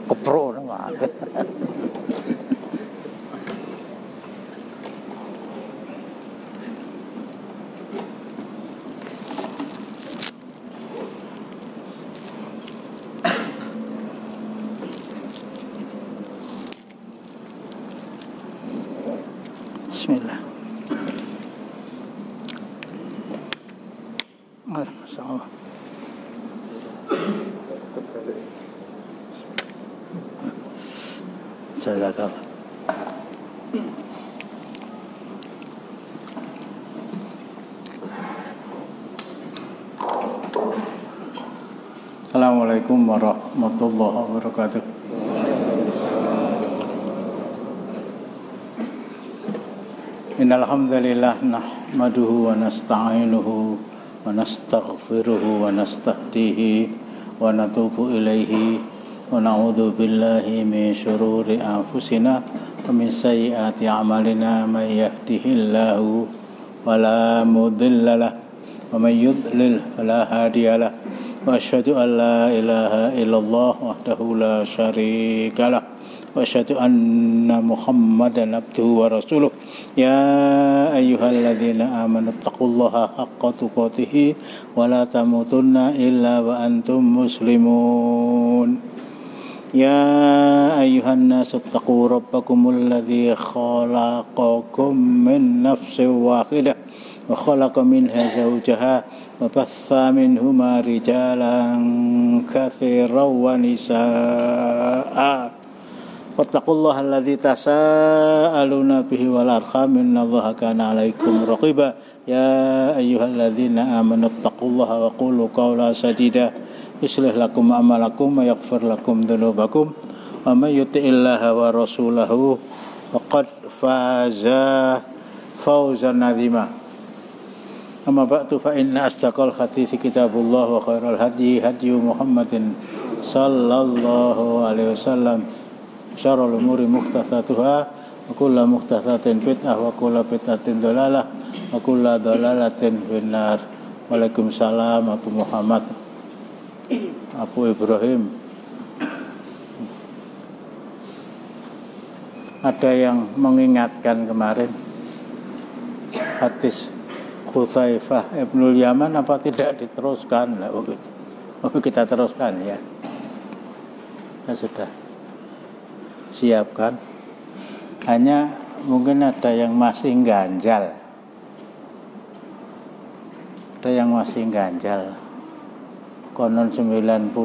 Kepro nang. Bismillah. Masyaallah. Jazakallah. Assalamualaikum warahmatullahi wabarakatuh. Innal hamdalillah nahmaduhu wa nasta'inuhu wa nastaghfiruhu wa nastahdihi wa natubu ilaihi wa na'udzu billahi min syururi anfusina wa min sayyiati a'malina may yahdihillahu fala mudilla lahu wa may yudlil fala hadiya lahu wa asyhadu an la ilaha illallah wahdahu la syarika lahu wa asyhadu anna Muhammadan abduhu wa rasuluh. Ya ayyuhalladzina amanu taqullaha haqqa tuqatih wa la tamutunna illa wa antum muslimun. Ya ayyuhan nasu taqu rabbakumul ladzi khalaqakum min nafsin wahidah wa khalaqa minha zawjaha wa batha minhuma rijalan katsiran wa nisaa'a. Wattaqullaha alladzi tasaaluna bihi wal arham innallaha kana 'alaikum raqiba. Ya ayyuhalladzina amanu taqullaha wa qulu qawlan sadida yuslih lakum a'malakum wa yaghfir lakum dzunubakum wa may yuti'illaha wa rasulahu faqad faza fawzan 'azima. Amma ba'du fa inna asdaqal hadithi kitabullah wa khairal hadyi hadyu Muhammadin sallallahu alaihi wasallam. Syarrul umuri muhdatsatuha wa kullu muhdatsatin bid'ah wa kullu bid'atin dhalalah wa kullu dhalalatin finnar. Waalaikumsalam Abu Muhammad, Abu Ibrahim. Ada yang mengingatkan kemarin hadis Hudzaifah Ibnul Yaman apa tidak diteruskan? Kita teruskan ya. Ya sudah. Siapkan. Hanya mungkin ada yang masih ganjal. Ada yang masih ganjal. Konon 90%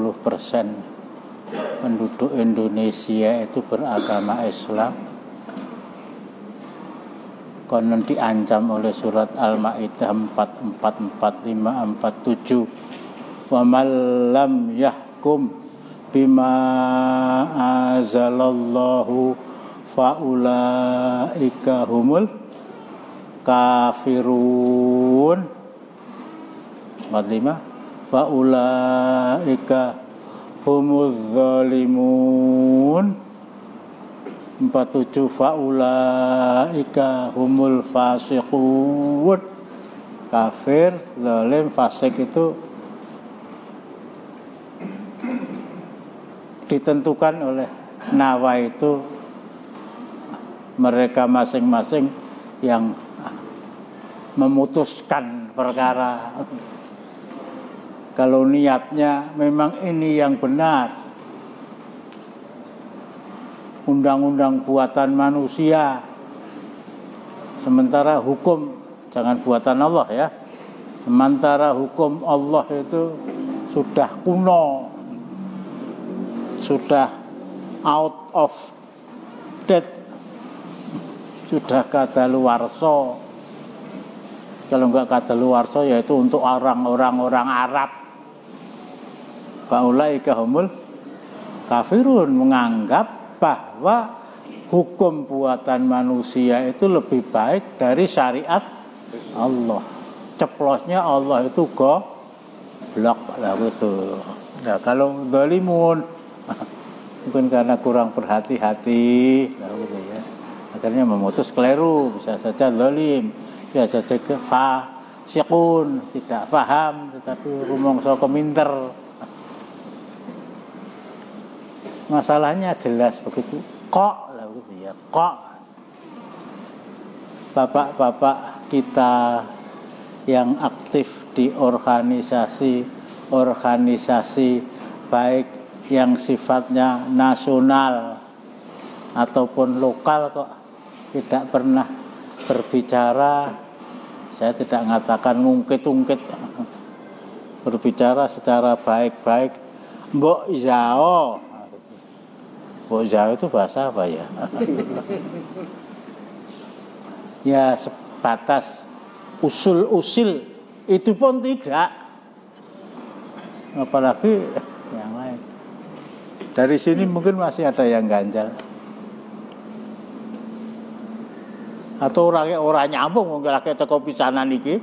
penduduk Indonesia itu beragama Islam. Konon diancam oleh surat Al-Maidah 44, 45, 47. Wa man lam yahkum bima azalallahu faulaika humul kafirun. 45 faulaika humuz zalimun. 47 faulaika humul fasiqun. Kafir, zalim, fasik itu ditentukan oleh nawa itu mereka masing-masing yang memutuskan perkara. Kalau niatnya memang ini yang benar, undang-undang buatan manusia, sementara hukum jangan buatan Allah ya, sementara hukum Allah itu sudah kuno, sudah out of date, sudah kadaluwarsa. Kalau enggak kadaluwarsa yaitu untuk orang Arab. Faulaika humul kafirun, menganggap bahwa hukum buatan manusia itu lebih baik dari syariat Allah. Ceplosnya Allah itu goblok lah gitu. Nah, kalau zalimun mungkin karena kurang berhati-hati nah, gitu ya. Akhirnya memutus keliru, bisa saja zalim, bisa saja fasiqun, tidak paham tetapi rumangsa keminter. Masalahnya jelas begitu. Kok lah gitu ya. Kok bapak-bapak kita yang aktif di organisasi baik yang sifatnya nasional ataupun lokal kok tidak pernah berbicara, saya tidak mengatakan ngungkit-ungkit, berbicara secara baik-baik. Mbok Zhao itu bahasa apa ya? Ya sebatas usul-usul, itu pun tidak, apalagi yang lain. Dari sini mungkin masih ada yang ganjal, atau orang nyambung mungkin lagi teko pisanan iki.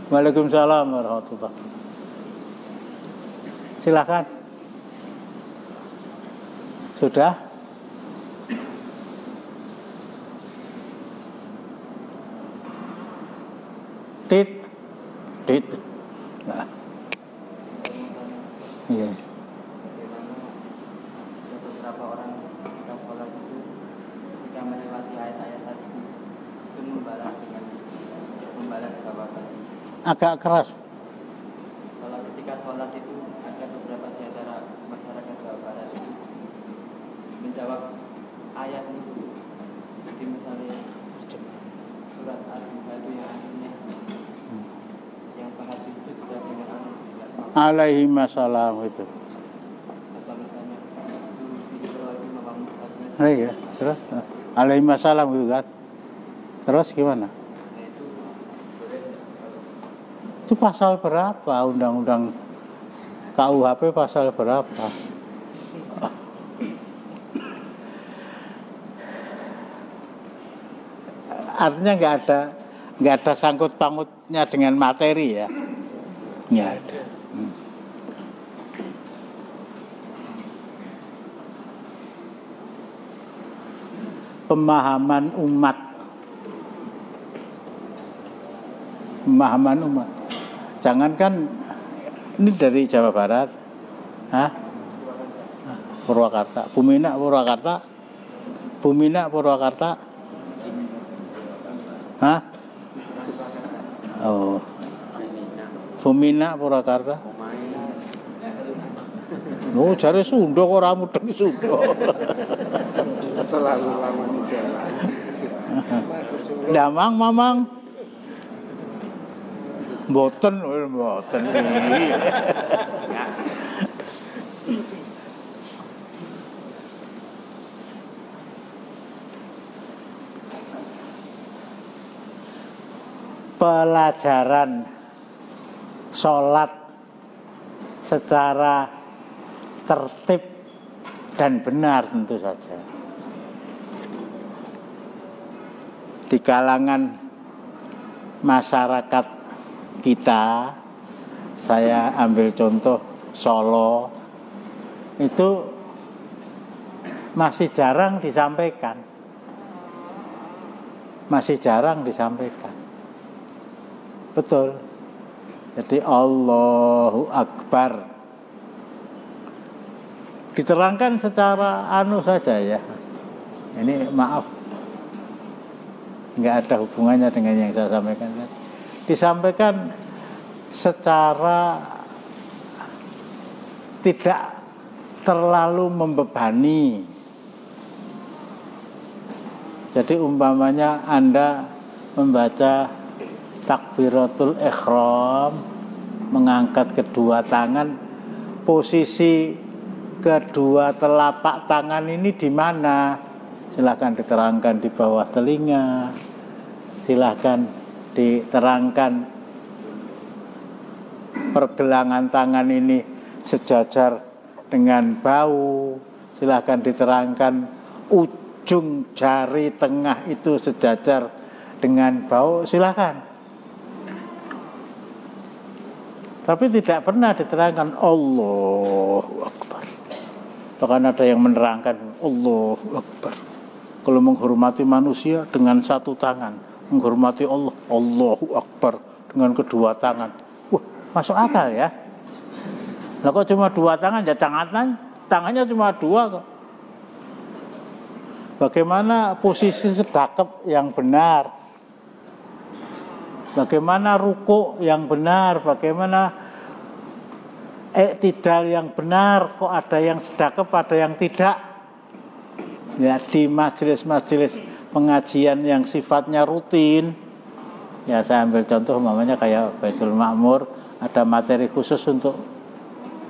Waalaikumsalam warahmatullahi wabarakatuh. Silakan. Sudah? Tit. Nah. Iya. Beberapa orang ketika sholat itu ketika melewati ayat-ayat tasbih itu membalas jawaban. Agak keras. Kalau ketika sholat itu ada beberapa di antara masyarakat Jawa Barat itu menjawab ayat itu. Jadi misalnya surat Al-Duha itu yang akhirnya yang sangat itu tidak dengan Alaihi masalam itu. atau misalnya Iya, terus alaihi masalam gitu kan. Terus gimana? Itu pasal berapa? Undang-undang KUHP pasal berapa? Artinya nggak ada sangkut pautnya dengan materi ya. Nggak ada. Pemahaman umat. Jangankan ini dari Jawa Barat, Purwakarta, Bumina Purwakarta, oh, Bumina Purwakarta. Oh, jare Sunda kok ora mudeng Sunda. Terlalu lama di jalan. Damang mamang. Mboten iki. Pelajaran sholat secara tertib dan benar tentu saja di kalangan masyarakat kita. Saya ambil contoh Solo, itu masih jarang disampaikan. Betul. Jadi Allahu Akbar diterangkan secara saja ya. Ini maaf, nggak ada hubungannya dengan yang saya sampaikan. Disampaikan secara tidak terlalu membebani. Jadi umpamanya Anda membaca takbiratul ihram, mengangkat kedua tangan, posisi kedua telapak tangan ini di mana? Silakan diterangkan di bawah telinga. Silakan diterangkan pergelangan tangan ini sejajar dengan bahu. Silakan diterangkan ujung jari tengah itu sejajar dengan bahu. Silakan. Tapi tidak pernah diterangkan Allahu Akbar. Bahkan ada yang menerangkan Allahu Akbar. Kalau menghormati manusia dengan satu tangan, menghormati Allah, Allahu Akbar dengan kedua tangan. Wah, Masuk akal ya. Lah kok cuma 2 tangan, ya tangannya cuma 2 kok. Bagaimana posisi sedekap yang benar? Bagaimana rukuk yang benar? Bagaimana iktidal yang benar? Kok ada yang sedekap, ada yang tidak? Ya di majelis-majelis pengajian yang sifatnya rutin. Ya saya ambil contoh umpamanya kayak Baitul Ma'mur, ada materi khusus untuk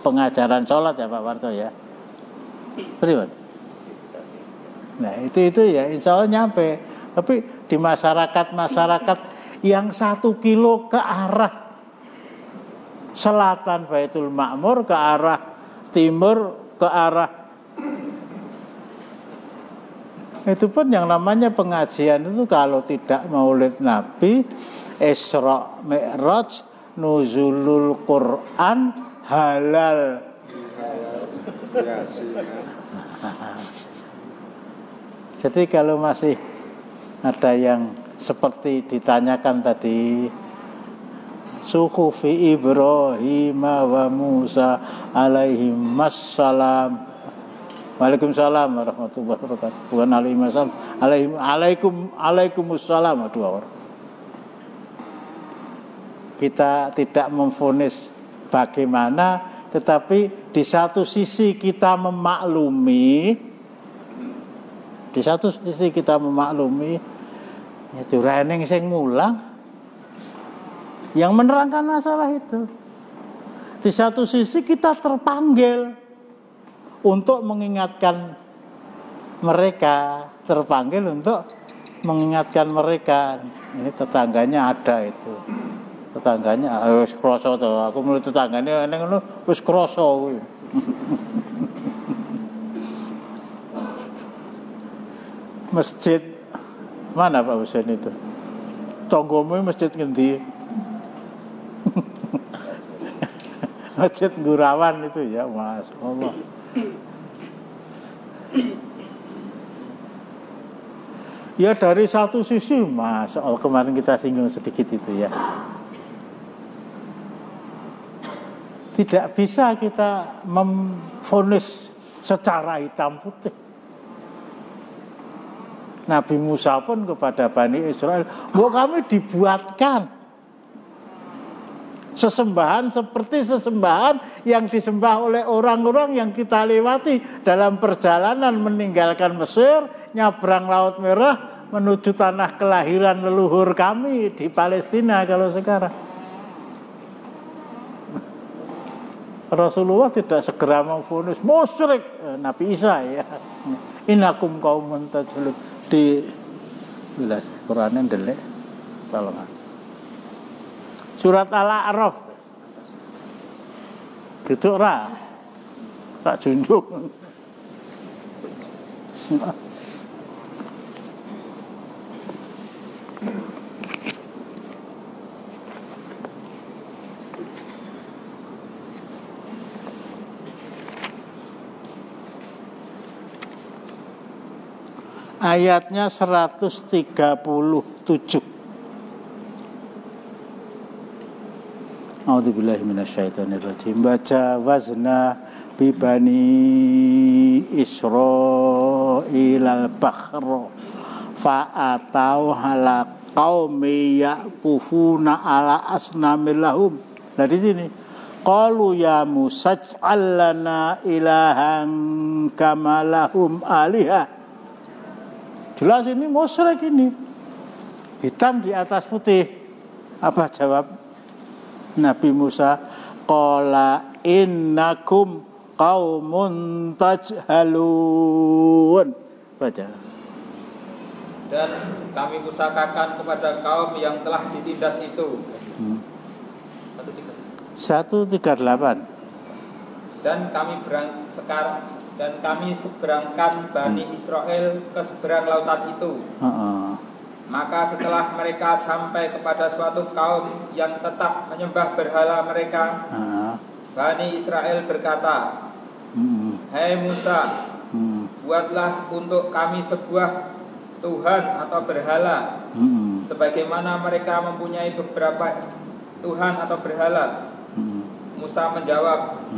pengajaran sholat ya Pak Warto ya. Beriman. Nah itu ya insya Allah nyampe. Tapi di masyarakat yang 1 kilo ke arah selatan Baitul Ma'mur, ke arah timur, ke arah itu pun yang namanya pengajian itu kalau tidak maulid Nabi, Isra Mi'raj, nuzulul Quran, halal. Jadi kalau masih ada yang seperti ditanyakan tadi, suhufi Ibrahim wa Musa alaihimassalam. Waalaikumsalam warahmatullahi wabarakatuh. Bukan alaihimassalam, alaikumussalam 2 orang. Kita tidak memvonis bagaimana, tetapi di satu sisi kita memaklumi, itu reneng sing mulang yang menerangkan masalah itu. Di satu sisi kita terpanggil untuk mengingatkan mereka, ini tetangganya ada itu. Tetangganya wis kroso to, aku mulai tetanggane ning ngono wis kroso kuwi. Masjid mana Pak Husain itu? Tonggomu masjid ngendi? Masjid Gurawan itu ya, masyaallah. Ya dari satu sisi, masyaallah, kemarin kita singgung sedikit itu ya. Tidak bisa kita memvonis secara hitam putih. Nabi Musa pun kepada Bani Israel, bahwa kami dibuatkan sesembahan seperti sesembahan yang disembah oleh orang-orang yang kita lewati dalam perjalanan meninggalkan Mesir, nyabrang Laut Merah menuju tanah kelahiran leluhur kami di Palestina kalau sekarang. Rasulullah tidak segera memvonis musyrik Nabi Isa ya. Innakum qaumun tajhalun di jelas Qur'ane ndelek tolong. Surat Al-A'raf. Gitu ora. Tak junjung. Ayatnya 137. A'udzubillahi minasyaitonirrajim. Baca wazna bi bani Israil al-bahr fa'atau ala qaumi yaqufuna ala asnamil lahum. Nah di sini qalu ya Musa ij'al lana ilahan kama lahum alihah. Jelas ini musyrik ini. Hitam di atas putih. Apa jawab Nabi Musa? Qala innakum qaumun tajhalun. Baca. Dan kami pusakakan kepada kaum yang telah ditindas itu. 138. Dan kami seberangkan Bani Israel ke seberang lautan itu. Maka setelah mereka sampai kepada suatu kaum yang tetap menyembah berhala mereka, Bani Israel berkata, Hai Musa, buatlah untuk kami sebuah Tuhan atau berhala, sebagaimana mereka mempunyai beberapa Tuhan atau berhala. Musa menjawab,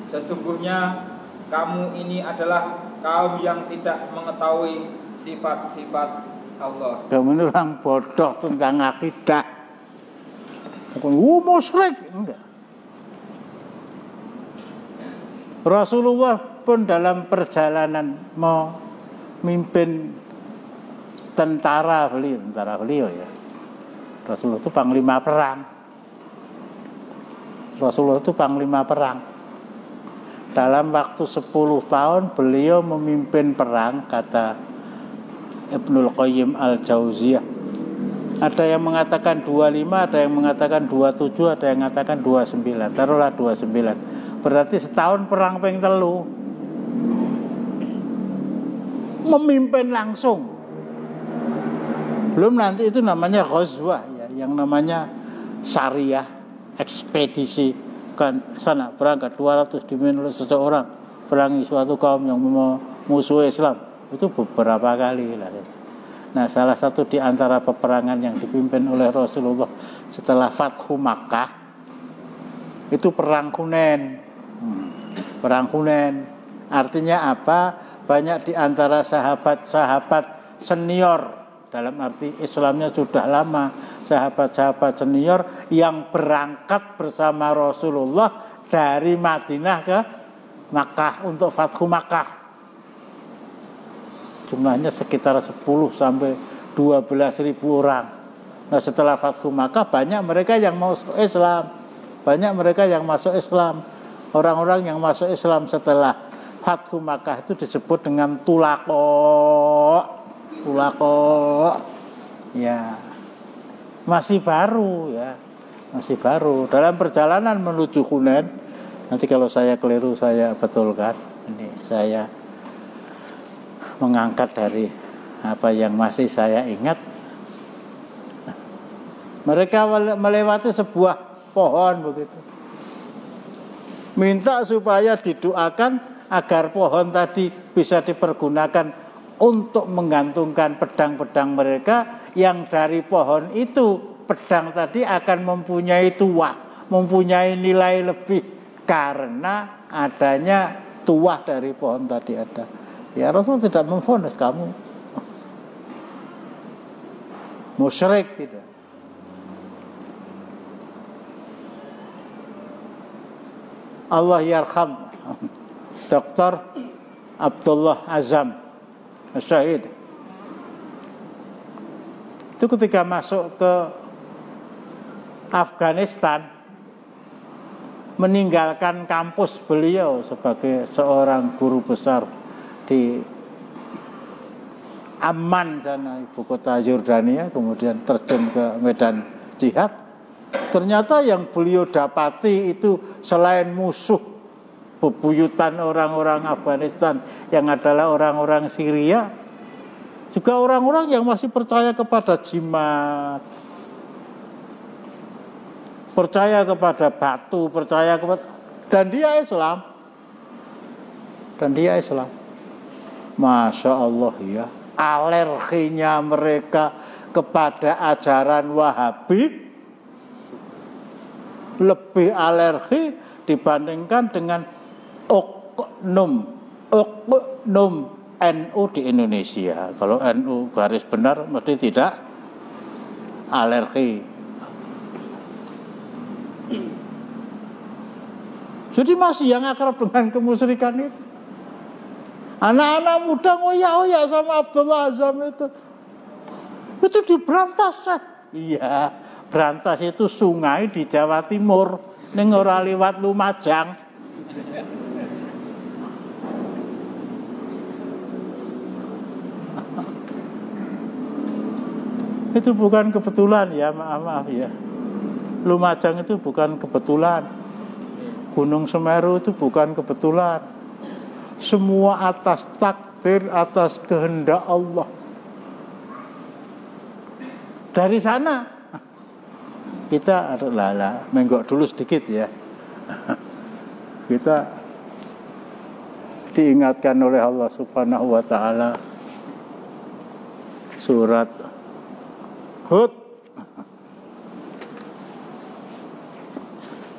sesungguhnya kamu ini adalah kaum yang tidak mengetahui sifat-sifat Allah. Kamu ini orang bodoh tentang akidah. Bukan musyrik, enggak. Rasulullah pun dalam perjalanan memimpin tentara beliau ya. Rasulullah itu panglima perang. Rasulullah itu panglima perang. Dalam waktu 10 tahun beliau memimpin perang, kata Ibnul Qayyim Al-Jauziyah. Ada yang mengatakan 25, ada yang mengatakan 27, ada yang mengatakan 29. Taruhlah 29. Berarti setahun perang ping 3. Memimpin langsung. Belum nanti itu namanya ghazwah ya, yang namanya syariah, ekspedisi kan sana berangkat 200 dipimpin oleh seseorang perangi suatu kaum yang memusuhi Islam. Itu beberapa kali lah. Nah, salah satu di antara peperangan yang dipimpin oleh Rasulullah setelah Fathu Makkah itu perang Hunain. Perang Hunain artinya apa? Banyak di antara sahabat-sahabat senior, dalam arti Islamnya sudah lama, sahabat-sahabat senior yang berangkat bersama Rasulullah dari Madinah ke Makkah untuk Fathu Makkah. Jumlahnya sekitar 10 sampai 12.000 orang. Nah, setelah Fathu Makkah banyak mereka yang masuk Islam. Banyak mereka yang masuk Islam. Orang-orang yang masuk Islam setelah Fathu Makkah itu disebut dengan tulaqo. Ya. Masih baru ya. Masih baru. Dalam perjalanan menuju Hunain, nanti kalau saya keliru saya betulkan. Ini saya mengangkat dari apa yang masih saya ingat. Mereka melewati sebuah pohon begitu. Minta supaya didoakan agar pohon tadi bisa dipergunakan untuk menggantungkan pedang-pedang mereka, yang dari pohon itu pedang tadi akan mempunyai tuah, mempunyai nilai lebih karena adanya tuah dari pohon tadi ada. Ya, Rasul tidak memvonis kamu musyrik, tidak. Allah yarham Dr. Abdullah Azam Syahid. Itu ketika masuk ke Afghanistan, meninggalkan kampus beliau sebagai seorang guru besar di Amman sana, ibu kota Yordania, kemudian terjun ke medan jihad. Ternyata yang beliau dapati itu selain musuh bebuyutan orang-orang Afghanistan yang adalah orang-orang Syria, juga orang-orang yang masih percaya kepada jimat, percaya kepada batu, percaya kepada, dan dia Islam. Masya Allah ya, alerginya mereka kepada ajaran Wahabi lebih alergi dibandingkan dengan oknum NU di Indonesia. Kalau NU garis benar mesti tidak alergi. Jadi masih yang akrab dengan kemusyrikan itu. Anak-anak muda ngoyak-ngoyak sama Abdullah Azam itu diberantas. Iya, berantas itu sungai di Jawa Timur, ning ora liwat Lumajang. Itu bukan kebetulan ya, maaf ya. Lumajang itu bukan kebetulan. Gunung Semeru itu bukan kebetulan. Semua atas takdir, atas kehendak Allah. Dari sana kita menggok dulu sedikit ya. Kita diingatkan oleh Allah Subhanahu wa taala surat Hud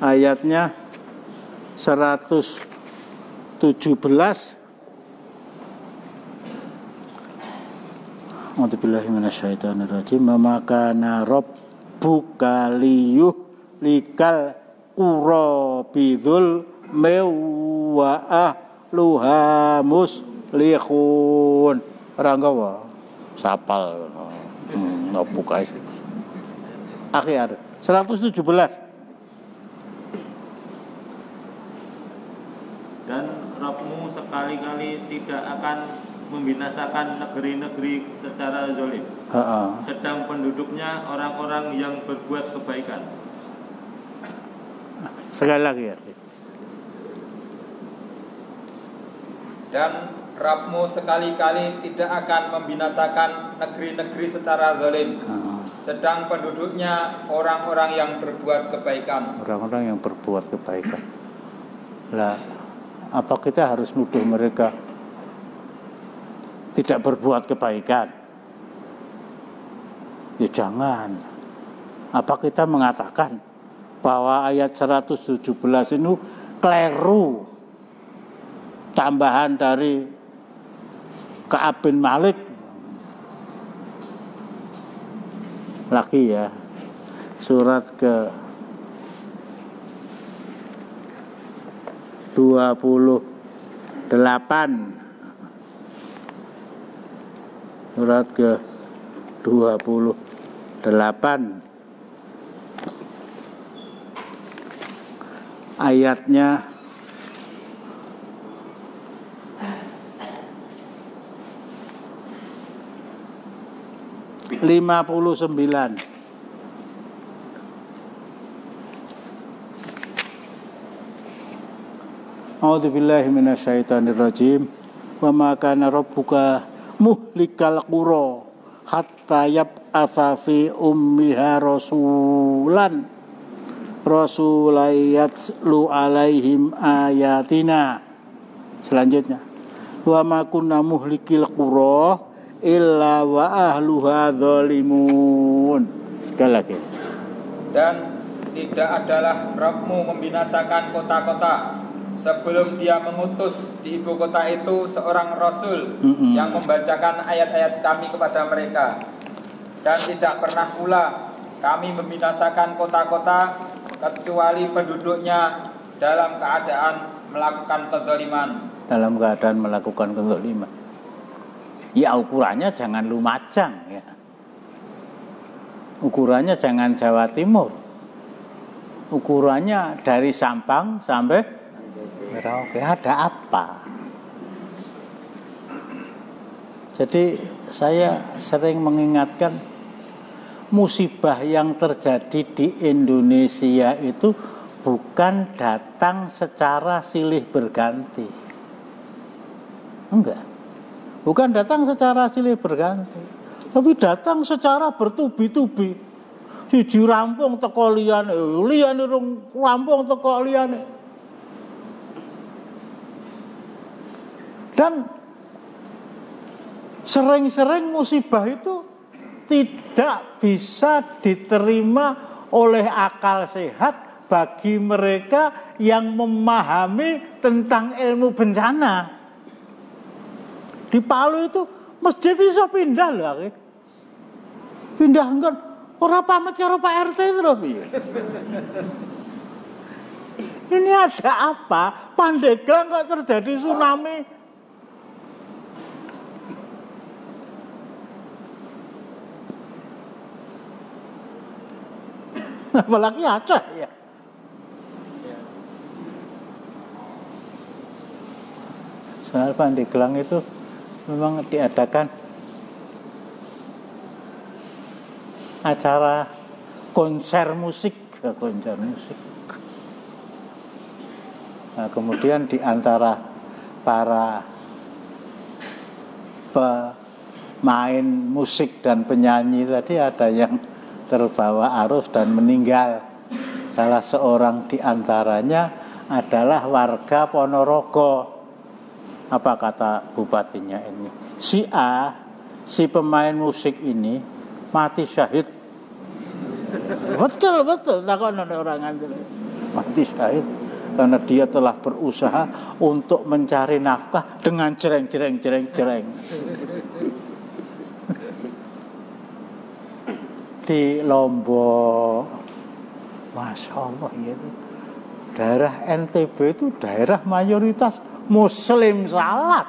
ayatnya 117. A'udzubillahi minasyaitonirrajim. Ma kana rabbuka liyuhlikal qura bidzul wa ahluha muslihun. Ora nggawa sapal buka akhir 117. Dan Rabbmu sekali-kali tidak akan membinasakan negeri-negeri secara zalim. Sedang penduduknya orang-orang yang berbuat kebaikan. Sekali lagi ya. Dan Rabbmu sekali-kali tidak akan membinasakan negeri-negeri secara zalim. Sedang penduduknya orang-orang yang berbuat kebaikan. Orang-orang yang berbuat kebaikan. Lah, apa kita harus nuduh mereka tidak berbuat kebaikan? Ya jangan. Apa kita mengatakan bahwa ayat 117 ini keliru, tambahan dari Ka'ab bin Malik? Lagi ya, surat ke 28, surat ke 28 ayatnya 59. A'udzubillahi minasyaitonirrajim. Wa ma kana rabbuka muhlikal qura hatta yab'atsa fi ummiha rasulayatlu alaihim ayatina. Selanjutnya, wa ma kunna muhlikil qura illa wa ahluha zalimun. Sekali lagi. Dan tidak adalah Rabbmu membinasakan kota-kota sebelum dia mengutus di ibu kota itu seorang rasul yang membacakan ayat-ayat kami kepada mereka. Dan tidak pernah pula kami membinasakan kota-kota kecuali penduduknya dalam keadaan melakukan kezaliman. Dalam keadaan melakukan kezaliman. Ya ukurannya jangan Lumajang ya. Ukurannya jangan Jawa Timur. Ukurannya dari Sampang sampai Merauke. Ada apa? Jadi saya sering mengingatkan musibah yang terjadi di Indonesia itu bukan datang secara silih berganti. Enggak. Bukan datang secara silih berganti, tapi datang secara bertubi-tubi. Siji rampung teko liyane, liyane rampung teko liyane. Dan sering-sering musibah itu tidak bisa diterima oleh akal sehat bagi mereka yang memahami tentang ilmu bencana. Di Palu itu masjid bisa pindah loh, pindah enggak orang pamit karo Pak RT itu loh. Ini ada apa? Pandeglang kok terjadi tsunami? Apalagi Aceh ya. Soal Pandeglang itu memang diadakan acara konser musik. Nah, kemudian di antara para pemain musik dan penyanyi tadi ada yang terbawa arus dan meninggal. Salah seorang di antaranya adalah warga Ponorogo. Apa kata bupatinya ini? Si A, si pemain musik ini mati syahid. Betul, takon ada orang ngantil. mati syahid karena dia telah berusaha untuk mencari nafkah dengan jereng. Di Lombok, Masya Allah ya, daerah NTB itu daerah mayoritas Muslim salat.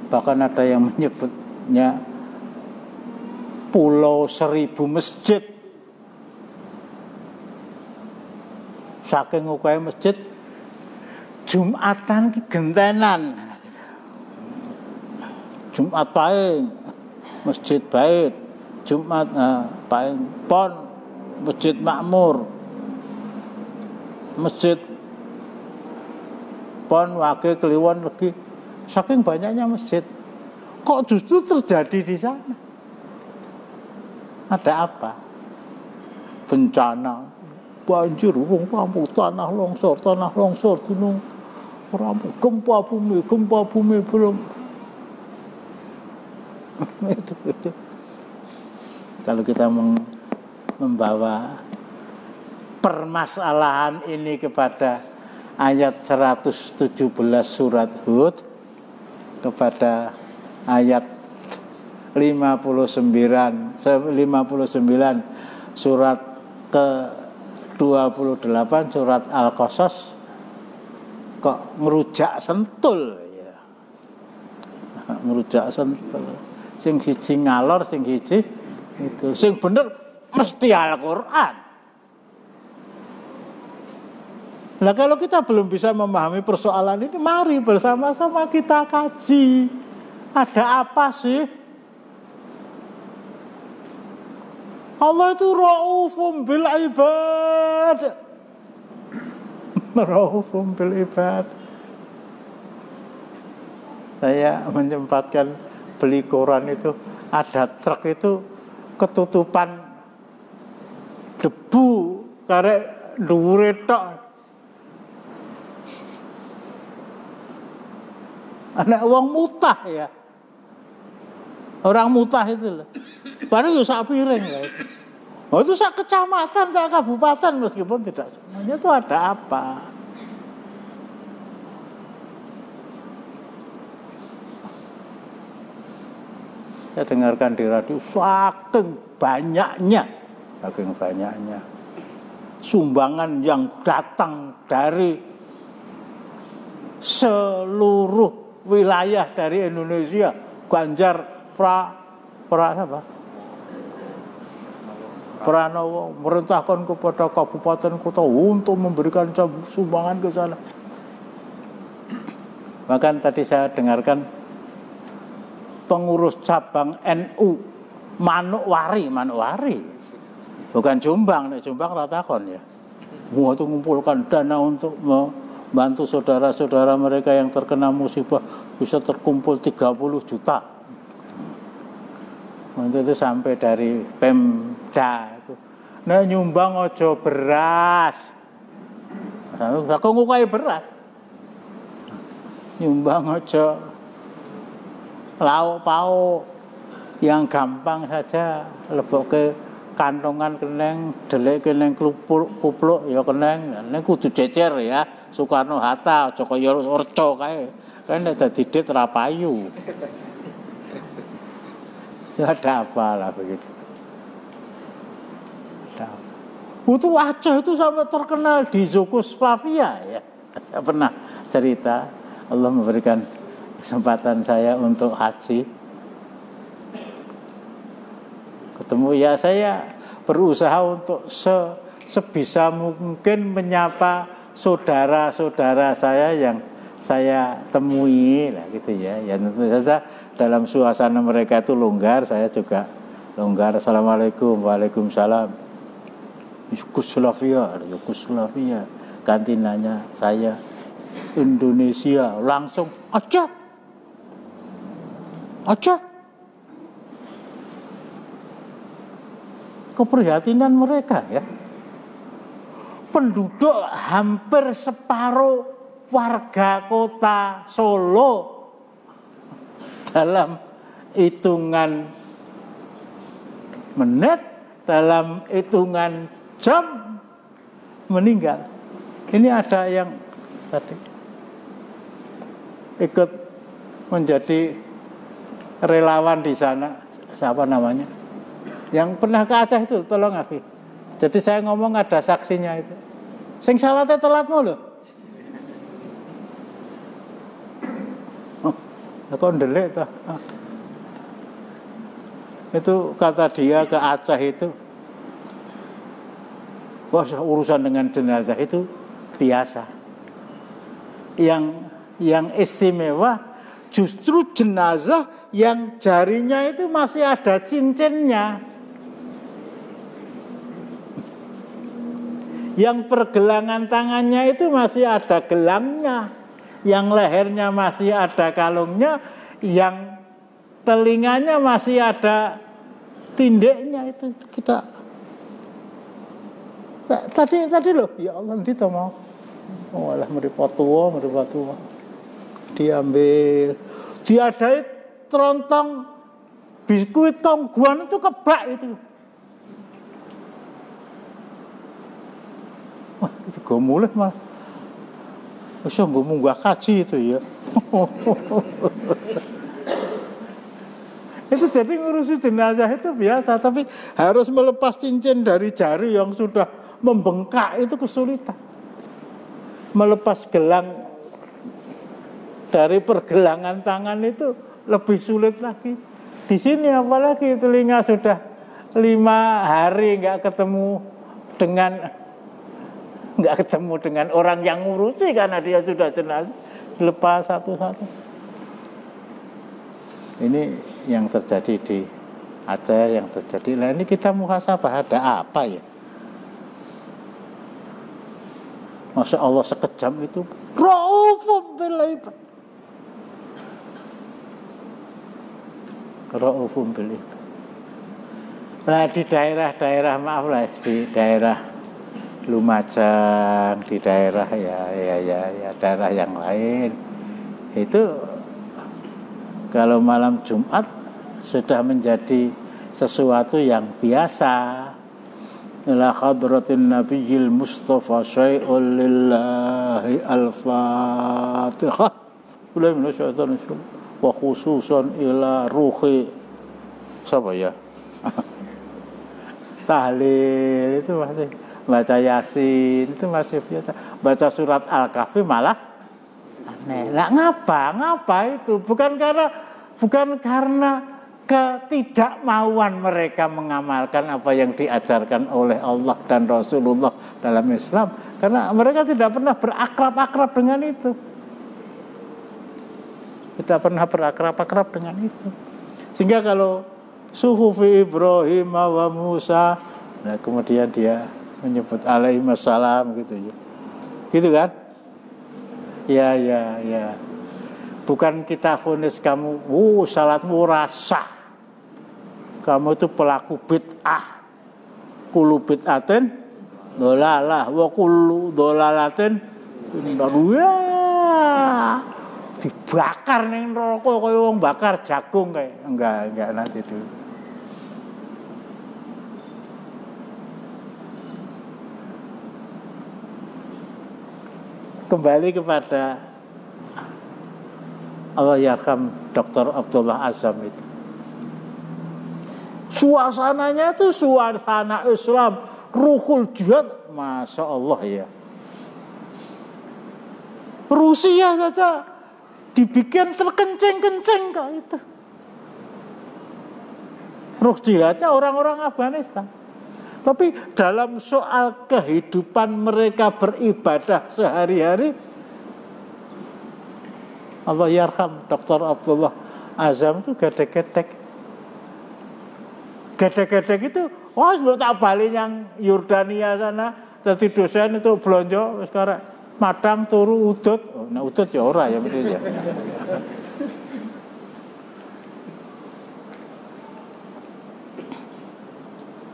Bahkan ada yang menyebutnya Pulau 1000 Masjid. Saking ukeh masjid, Jumatan ki gentenan. Jumat paing masjid bait, Jumat paing pon masjid makmur, masjid pon wage kliwon legi. Saking banyaknya masjid, kok justru terjadi di sana? Ada apa? Bencana, banjir, tanah longsor, gunung rampung, gempa bumi belum. itu. Kalau kita membawa permasalahan ini kepada ayat 117 surat Hud, kepada ayat 59 surat ke-28 surat Al-Qasas, kok ngerujak sentul ya. Ngerujak sentul. Sing siji ngalor, sing siji itu. Sing bener mesti Al-Qur'an. Nah, kalau kita belum bisa memahami persoalan ini, mari bersama-sama kita kaji. Ada apa sih? Allah itu Raufum bil ibad. Raufum bil ibad. Saya menyempatkan beli koran itu, ada truk itu ketutupan debu karek dhuwure tok. Anak wong mutah ya. Orang mutah itu loh. Padahal itu sak piring lah itu. Oh, itu sak kecamatan, sak kabupaten, meskipun tidak semuanya. Itu ada apa? Saya dengarkan di radio, saking banyaknya sumbangan yang datang dari seluruh wilayah dari Indonesia, Ganjar Pranowo merintahkan kepada kabupaten kota untuk memberikan sumbangan ke sana. Bahkan tadi saya dengarkan pengurus cabang NU Manokwari, bukan Jombang, Jombang ratakon ya. Wah, itu mengumpulkan dana untuk membantu saudara-saudara mereka yang terkena musibah, bisa terkumpul 30 juta. Untuk itu sampai dari Pemda itu. Nah, nyumbang ojo beras. Aku ngukai beras. Nyumbang ojo lauk pauk yang gampang saja, lebok ke kantongan keneng, delek keneng kupluk ya keneng. Nek kudu cecer ya, Soekarno Hatta, aja kaya orco kae. Kan nek dadi dit ra payu. Ada apa lah begitu. Itu Aceh itu sampai terkenal di Yugoslavia ya. Saya pernah cerita, Allah memberikan kesempatan saya untuk haji. Ketemu ya, saya berusaha untuk sebisa mungkin menyapa saudara-saudara saya yang saya temui lah gitu ya. Ya tentu saja dalam suasana mereka itu longgar, saya juga longgar. Assalamualaikum, waalaikumsalam. Yugoslavia, ganti nanya saya Indonesia, langsung aja. Keprihatinan mereka ya. Penduduk hampir separuh warga kota Solo dalam hitungan menit dalam hitungan jam meninggal. Ini ada yang tadi ikut menjadi relawan di sana, siapa namanya? Yang pernah ke Aceh itu, tolong akhi. Jadi saya ngomong ada saksinya itu. Sing salate telatmu lho. Kok ndelik ta? Itu kata dia ke Aceh itu, wah urusan dengan jenazah itu biasa. Yang istimewa justru jenazah yang jarinya itu masih ada cincinnya, yang pergelangan tangannya itu masih ada gelangnya, yang lehernya masih ada kalungnya, yang telinganya masih ada tindeknya. Itu kita tadi loh, ya Allah nanti to mau alah mripat tuwa diambil, diadai terontong biskuit tongguan itu kebak itu. Wah, itu gue mulai malah. Masa gue munggah kaji itu ya. Itu jadi ngurusi jenazah itu biasa, tapi harus melepas cincin dari jari yang sudah membengkak itu kesulitan. Melepas gelang dari pergelangan tangan itu lebih sulit lagi. Di sini apalagi telinga sudah 5 hari nggak ketemu dengan orang yang ngurusi karena dia sudah jenazah, lepas satu-satu. Ini yang terjadi di Aceh, yang terjadi. Nah ini kita muhasabah, ada apa ya? Masya Allah sekejam itu. Raufum bil ibad. Raufum bil ibad. Nah di daerah-daerah, maaf lah, di daerah Lumajang, di daerah ya daerah yang lain itu kalau malam Jumat sudah menjadi sesuatu yang biasa. Ila hadratin nabiyil mustafa syai'un lillahi al-fatihah mulai minasyaitan wa khususan ila ruhi siapa ya tahlil itu masih, baca Yasin itu masih biasa, baca surat Al-Kahfi malah aneh. Lah ngapa itu? Bukan karena ketidakmauan mereka mengamalkan apa yang diajarkan oleh Allah dan Rasulullah dalam Islam, karena mereka tidak pernah berakrab-akrab dengan itu. Tidak pernah berakrab-akrab dengan itu. Sehingga kalau suhufi Ibrahim wa Musa, nah kemudian dia menyebut alaihi wassalam gitu ya. Gitu kan? Ya. Bukan kita vonis kamu, salatmu rasa. Kamu itu pelaku bid'ah. Kullu bid'atin dolalah wa kullu dolalatin dibakar ning neraka kaya wong bakar jagung kayak. Enggak nanti dulu. Kembali kepada Allah yarham Dr. Abdullah Azam itu. Suasananya itu suasana Islam, ruhul jihad, Masya Allah ya. Rusia saja dibikin terkencing-kencing kok itu. Ruh jihadnya orang-orang Afghanistan. Tapi dalam soal kehidupan mereka beribadah sehari-hari, Allah yarham Dr. Abdullah Azam itu gedek-gedek. Gedek-gedek itu, sebelum tak balik yang Yordania sana, jadi dosen itu belanja sekarang madang turu udut. Nah udut ya ora ya betul ya.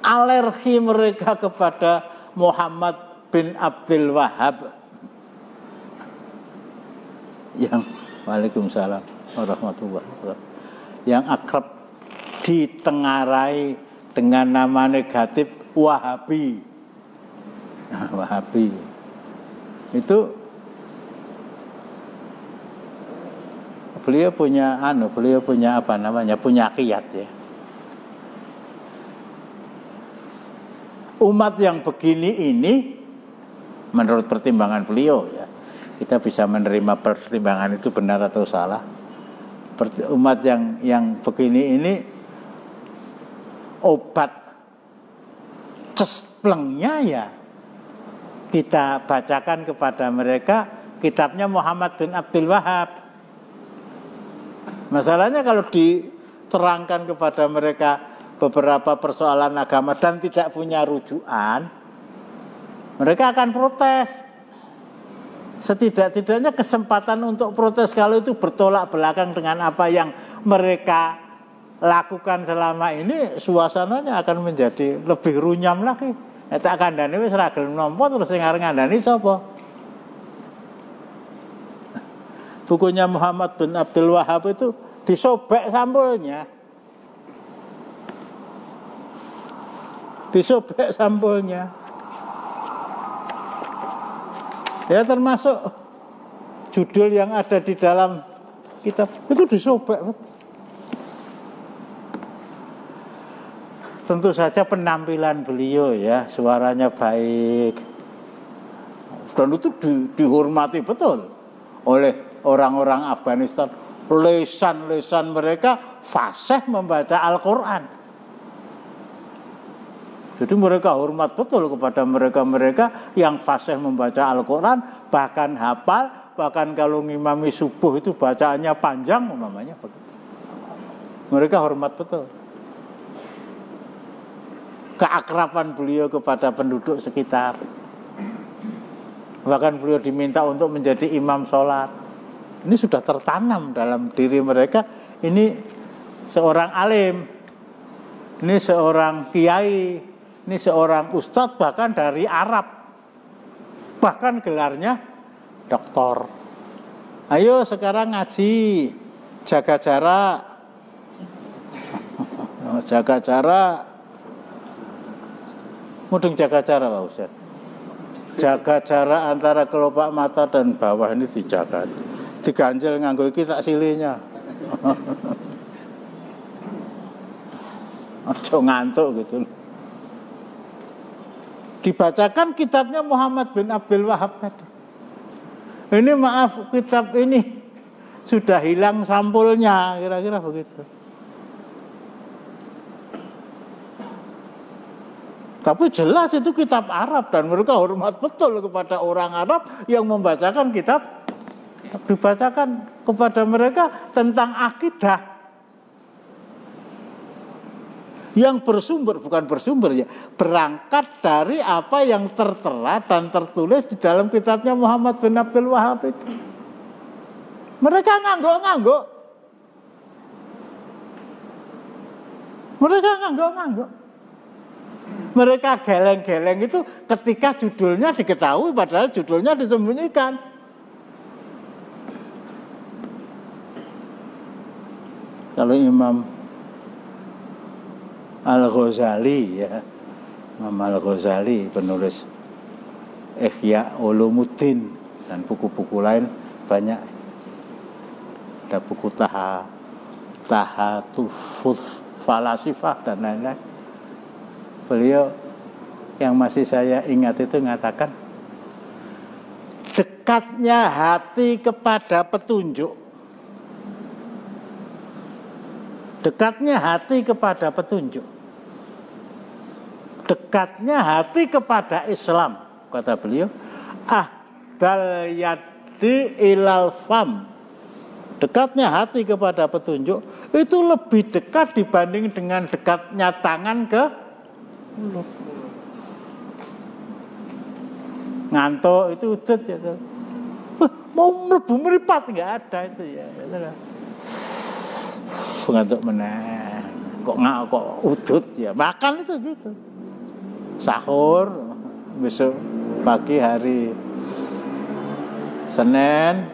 Alergi mereka kepada Muhammad bin Abdul Wahab yang Waalaikumsalam warahmatullahi wabarakatuh, yang akrab ditengarai dengan nama negatif Wahabi. Wahabi itu beliau punya apa namanya, punya kiat ya. Umat yang begini ini menurut pertimbangan beliau ya, kita bisa menerima pertimbangan itu benar atau salah. Umat yang begini ini obat cesplengnya ya kita bacakan kepada mereka kitabnya Muhammad bin Abdul Wahab. Masalahnya kalau diterangkan kepada mereka beberapa persoalan agama dan tidak punya rujukan, mereka akan protes. Setidak-tidaknya kesempatan untuk protes kalau itu bertolak belakang dengan apa yang mereka lakukan selama ini, suasananya akan menjadi lebih runyam lagi. Tak kandhane wis ra gelem nampa terus sing arep ngandani sapa? Bukunya Muhammad bin Abdul Wahab itu disobek sampulnya. Disobek sampulnya. Ya termasuk judul yang ada di dalam kitab itu disobek. Tentu saja penampilan beliau ya, suaranya baik. Dan itu dihormati betul oleh orang-orang Afghanistan. Lesan-lesan mereka fasih membaca Al-Quran. Jadi mereka hormat betul kepada mereka-mereka yang fasih membaca Al-Quran, bahkan hafal, bahkan kalau ngimami subuh itu bacaannya panjang umpamanya begitu. Mereka hormat betul. Keakraban beliau kepada penduduk sekitar. Bahkan beliau diminta untuk menjadi imam sholat. Ini sudah tertanam dalam diri mereka. Ini seorang alim, ini seorang kiai, ini seorang ustadz bahkan dari Arab. Bahkan gelarnya doktor. Ayo sekarang ngaji, jaga jarak. Jaga jarak. Mudeng jaga jarak Pak Ustaz. Jaga jarak antara kelopak mata dan bawah ini dijaga. Diganjel nganggo iki tak silinya. Aja ngantuk gitu. Dibacakan kitabnya Muhammad bin Abdul Wahab tadi. Ini maaf, kitab ini sudah hilang sampulnya, kira-kira begitu. Tapi jelas itu kitab Arab dan mereka hormat betul kepada orang Arab yang membacakan kitab. Dibacakan kepada mereka tentang akidah yang bukan bersumber ya, berangkat dari apa yang tertera dan tertulis di dalam kitabnya Muhammad bin Abdul Wahab itu. Mereka ngangguk-ngangguk. Mereka geleng-geleng itu ketika judulnya diketahui padahal judulnya disembunyikan. Kalau Imam Al-Ghazali ya, Imam Al-Ghazali penulis Ihya Ulumuddin dan buku-buku lain banyak. Ada buku Tahatufuz Falasifah dan lain-lain. Beliau yang masih saya ingat itu mengatakan dekatnya hati kepada petunjuk. Dekatnya hati kepada petunjuk. Dekatnya hati kepada Islam, kata beliau. Ahdal yadi ilal fam. Dekatnya hati kepada petunjuk itu lebih dekat dibanding dengan dekatnya tangan ke mulut. Ngantuk itu udut ya. Mau mlebu mripat enggak ada itu ya. Ngantuk meneh. Kok udut ya. Makan itu gitu. Sahur besok pagi hari Senin,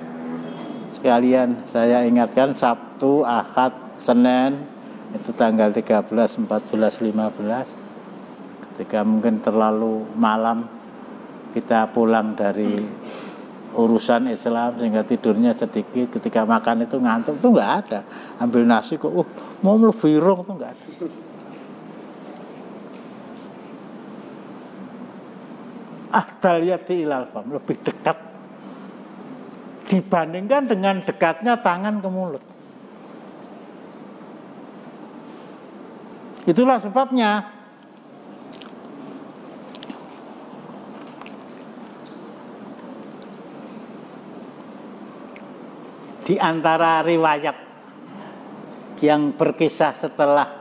sekalian saya ingatkan Sabtu, Ahad, Senin Itu tanggal 13, 14, 15. Ketika mungkin terlalu malam kita pulang dari urusan Islam sehingga tidurnya sedikit, ketika makan itu ngantuk, itu nggak ada. Ambil nasi kok, mau melebirung itu nggak ada. Ahdaliyati ilal fam, lebih dekat dibandingkan dengan dekatnya tangan ke mulut. Itulah sebabnya di antara riwayat yang berkisah setelah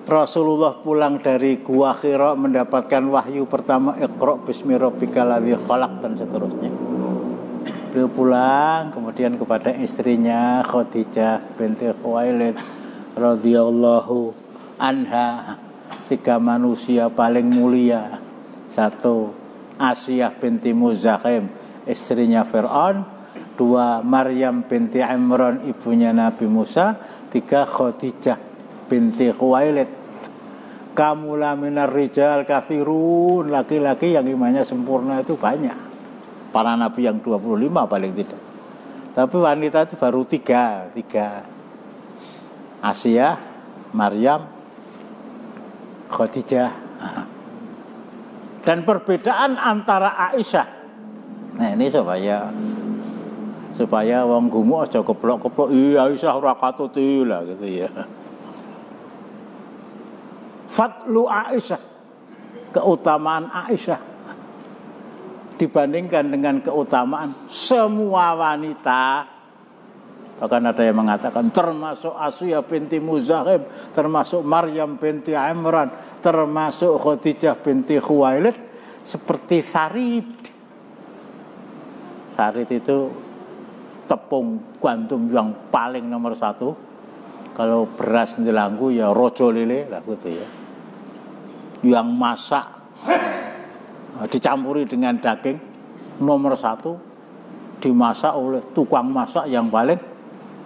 Rasulullah pulang dari Gua Hira mendapatkan wahyu pertama, Iqra bismi rabbikal ladzi khalaq, dan seterusnya. Beliau pulang kemudian kepada istrinya Khadijah binti Khuwailid radhiyallahu anha, 3 manusia paling mulia. 1 Asiyah binti Muzahim, istrinya Fir'aun. 2 Maryam binti Imran, ibunya Nabi Musa. 3 Khadijah binti Khuwailid. Kamula minar rijal kathirun, laki-laki yang imannya sempurna itu banyak. Para nabi yang 25 paling tidak. Tapi wanita itu baru 3. Asiyah, Maryam, Khadijah. Dan perbedaan antara Aisyah, nah ini supaya wong gumu aja keplok-keplok, Aisyah ora katut lah gitu ya. Fadlu Aisyah, keutamaan Aisyah dibandingkan dengan keutamaan semua wanita. Bahkan ada yang mengatakan termasuk Asiyah binti Muzahim, termasuk Maryam binti Imran, termasuk Khadijah binti Khuwailid, seperti sarid. Sarid itu tepung gandum yang paling nomor 1. Kalau beras jelanggu ya rojo lele lah gitu ya. Yang masak dicampuri dengan daging nomor 1, dimasak oleh tukang masak yang paling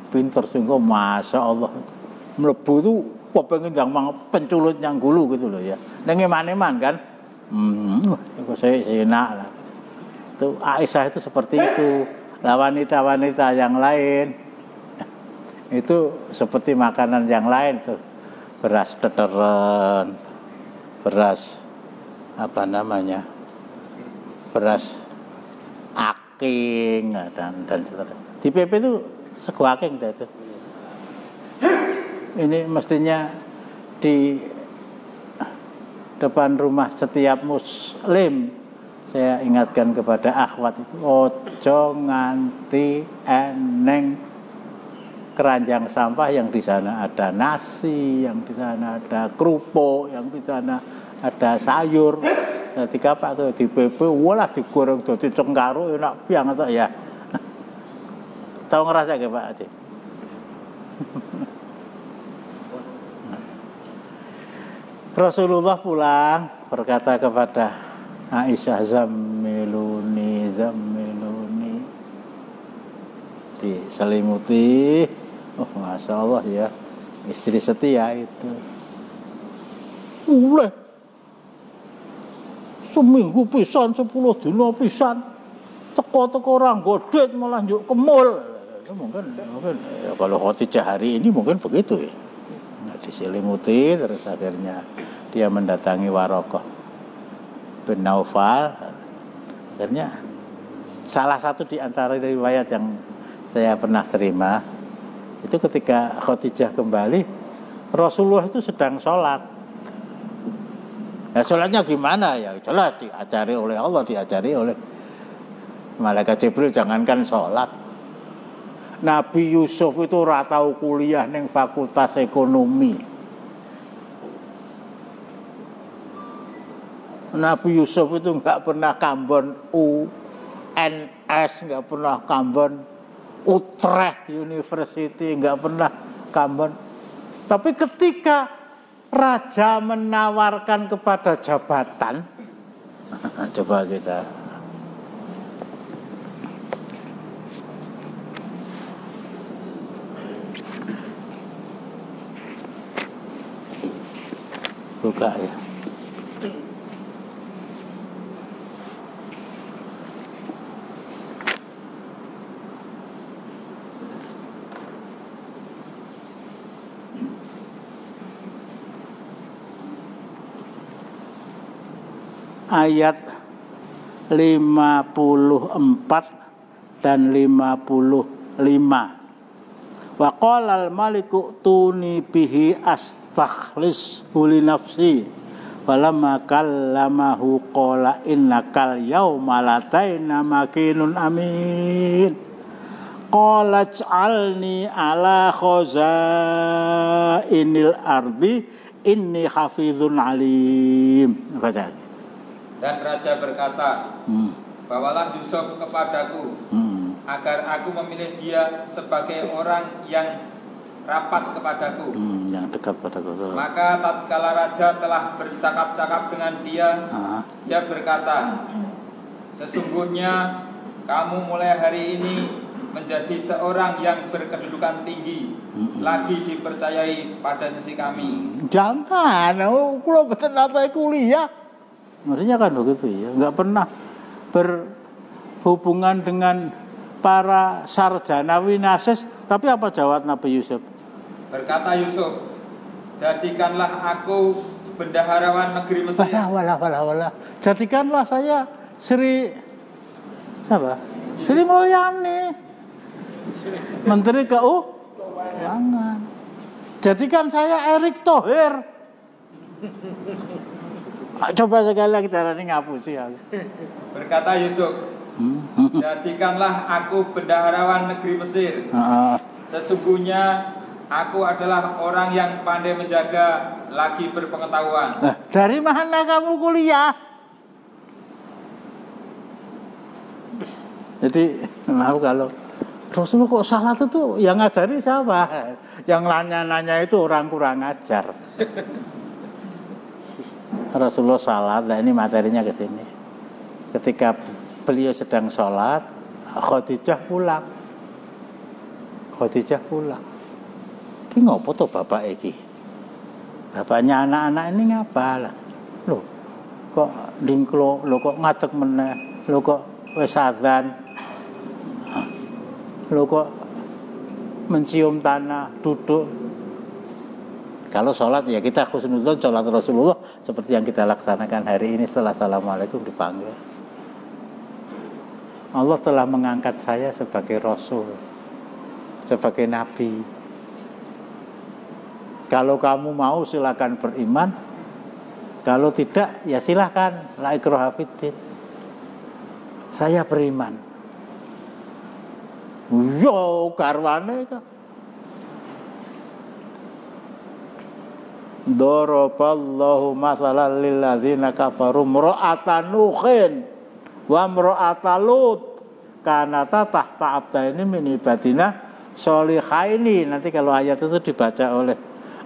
pinter, sehingga masya Allah mlebu itu kepengen yang penculut yang gulu gitu loh ya. Nang eman-eman kan, itu saya enak lah. Itu Aisyah itu seperti itu. Lah wanita-wanita yang lain itu seperti makanan yang lain tuh, beras teteren, beras beras aking dan seterusnya. Di PP itu sego aking itu. Ini mestinya di depan rumah setiap muslim saya ingatkan kepada akhwat itu, ojo nganti eneng keranjang sampah yang di sana ada nasi, yang di sana ada kerupuk, yang di sana ada sayur. Ketika Pak ke di PP, walah digoreng dadi cengkaruk enak banget ya. Tahu ngerasa gak Pak Adi? Rasulullah pulang berkata kepada Aisyah, zammiluni, diselimuti. Masya Allah ya, istri setia itu. Seminggu pisan, 10 dina pisan, teko-teko orang godet malah njuk kemul. Mungkin ya, kalau Khadijah hari ini mungkin begitu ya. Nah, diselimuti terus akhirnya dia mendatangi Waraqah bin Naufal. Akhirnya salah satu di antara riwayat yang saya pernah terima itu ketika Khadijah kembali, Rasulullah itu sedang sholat. Nah, sholatnya gimana ya? Jelas diajari oleh Allah, diajari oleh malaikat Jibril. Jangankan sholat, Nabi Yusuf itu ora tau kuliah ning fakultas ekonomi. Nabi Yusuf itu nggak pernah kambon UNS, nggak pernah kambon Utrecht University, nggak pernah kambon. Tapi ketika raja menawarkan kepada jabatan, coba kita Buka ya. Ayat 54 dan 55. Wa qala al-maliku tuni bihi astakhlis li nafsi falamma kallamahu qala innakal yauma lataina makinun amin qala ij'alni ala khazainil ardi inni hafizun alim. Baca. Dan raja berkata, bawalah Yusuf kepadaku, agar aku memilih dia sebagai orang yang rapat kepadaku. Yang dekat padaku. Maka tatkala raja telah bercakap-cakap dengan dia, dia berkata, sesungguhnya kamu mulai hari ini menjadi seorang yang berkedudukan tinggi, lagi dipercayai pada sisi kami. Jangan, kalau betul apa kuliah. Maksudnya kan begitu ya, nggak pernah berhubungan dengan para sarjana winases. Tapi apa jawab Nabi Yusuf? Berkata Yusuf, jadikanlah aku bendaharawan negeri Mesir. Walah. Jadikanlah saya Sri siapa? Sri Mulyani, Menteri Keuangan. Jadikan saya Erick Thohir. Coba sekali lagi cara ini ngapusi ya. Berkata Yusuf, jadikanlah aku bendaharawan negeri Mesir. Sesungguhnya aku adalah orang yang pandai menjaga, lagi berpengetahuan. Dari mana kamu kuliah? Jadi maaf kalau Rasulullah kok salat itu yang ngajari siapa? Yang nanya-nanya itu orang kurang ajar. Rasulullah salat, nah ini materinya ke sini. Ketika beliau sedang sholat, Khadijah pulang. Ki ngopo to bapak iki? Bapaknya anak-anak ini ngapa lah? Loh, kok dingklo, lo kok ngatek meneh, lo kok wis adzan. Lo kok mencium tanah, duduk. Kalau sholat ya kita khusnudzon sholat Rasulullah seperti yang kita laksanakan hari ini setelah Assalamualaikum dipanggil. Allah telah mengangkat saya sebagai Rasul, sebagai Nabi. Kalau kamu mau silakan beriman, kalau tidak ya silakan. La ikraha fiddin. Saya beriman. Yo karwane kok. Daraballahu mathalan lil ladzina kafaru imra'atan Nuhin wa imra'atan Lut kanata tahta abdaini min ibadina sholihaini. Nanti kalau ayat itu dibaca oleh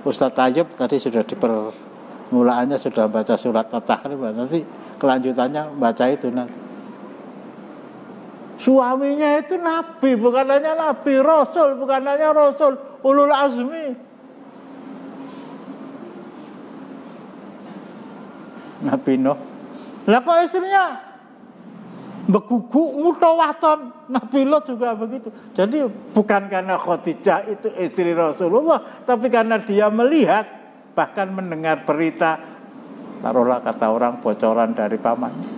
Ustadz Tayyib, tadi sudah di permulaannya sudah baca surat At-Tahrim, nanti kelanjutannya baca itu nanti. Suaminya itu nabi, bukan hanya nabi, rasul, bukan hanya rasul, ulul azmi. Nabi Nuh. Lah kok istrinya beguguk mutawaton, Nabi Lot juga begitu. Jadi bukan karena Khadijah itu istri Rasulullah, tapi karena dia melihat, bahkan mendengar berita, taruhlah kata orang bocoran dari pamannya,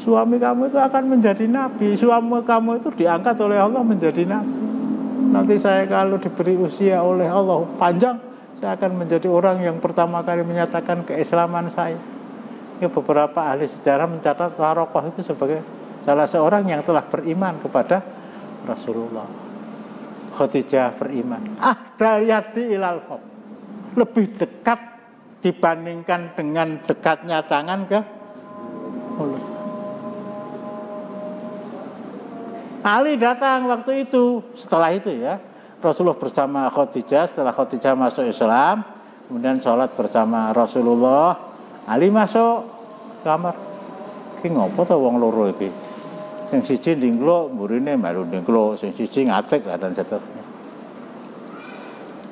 suami kamu itu akan menjadi nabi, suami kamu itu diangkat oleh Allah menjadi nabi. Nanti saya kalau diberi usia oleh Allah panjang, saya akan menjadi orang yang pertama kali menyatakan keislaman saya. Ya, beberapa ahli sejarah mencatat Warokoh itu sebagai salah seorang yang telah beriman kepada Rasulullah. Khadijah beriman. Ahdaliyati ilal fam. Lebih dekat dibandingkan dengan dekatnya tangan ke mulut. Ali datang waktu itu. Setelah itu ya, Rasulullah bersama Khadijah. Setelah Khadijah masuk Islam, kemudian sholat bersama Rasulullah. Ali masuk kamar. Ki ngopo to wong loro iki? Sing siji ndingklo, mburine melu ndingklo, sing siji ngatek lah dan seterusnya.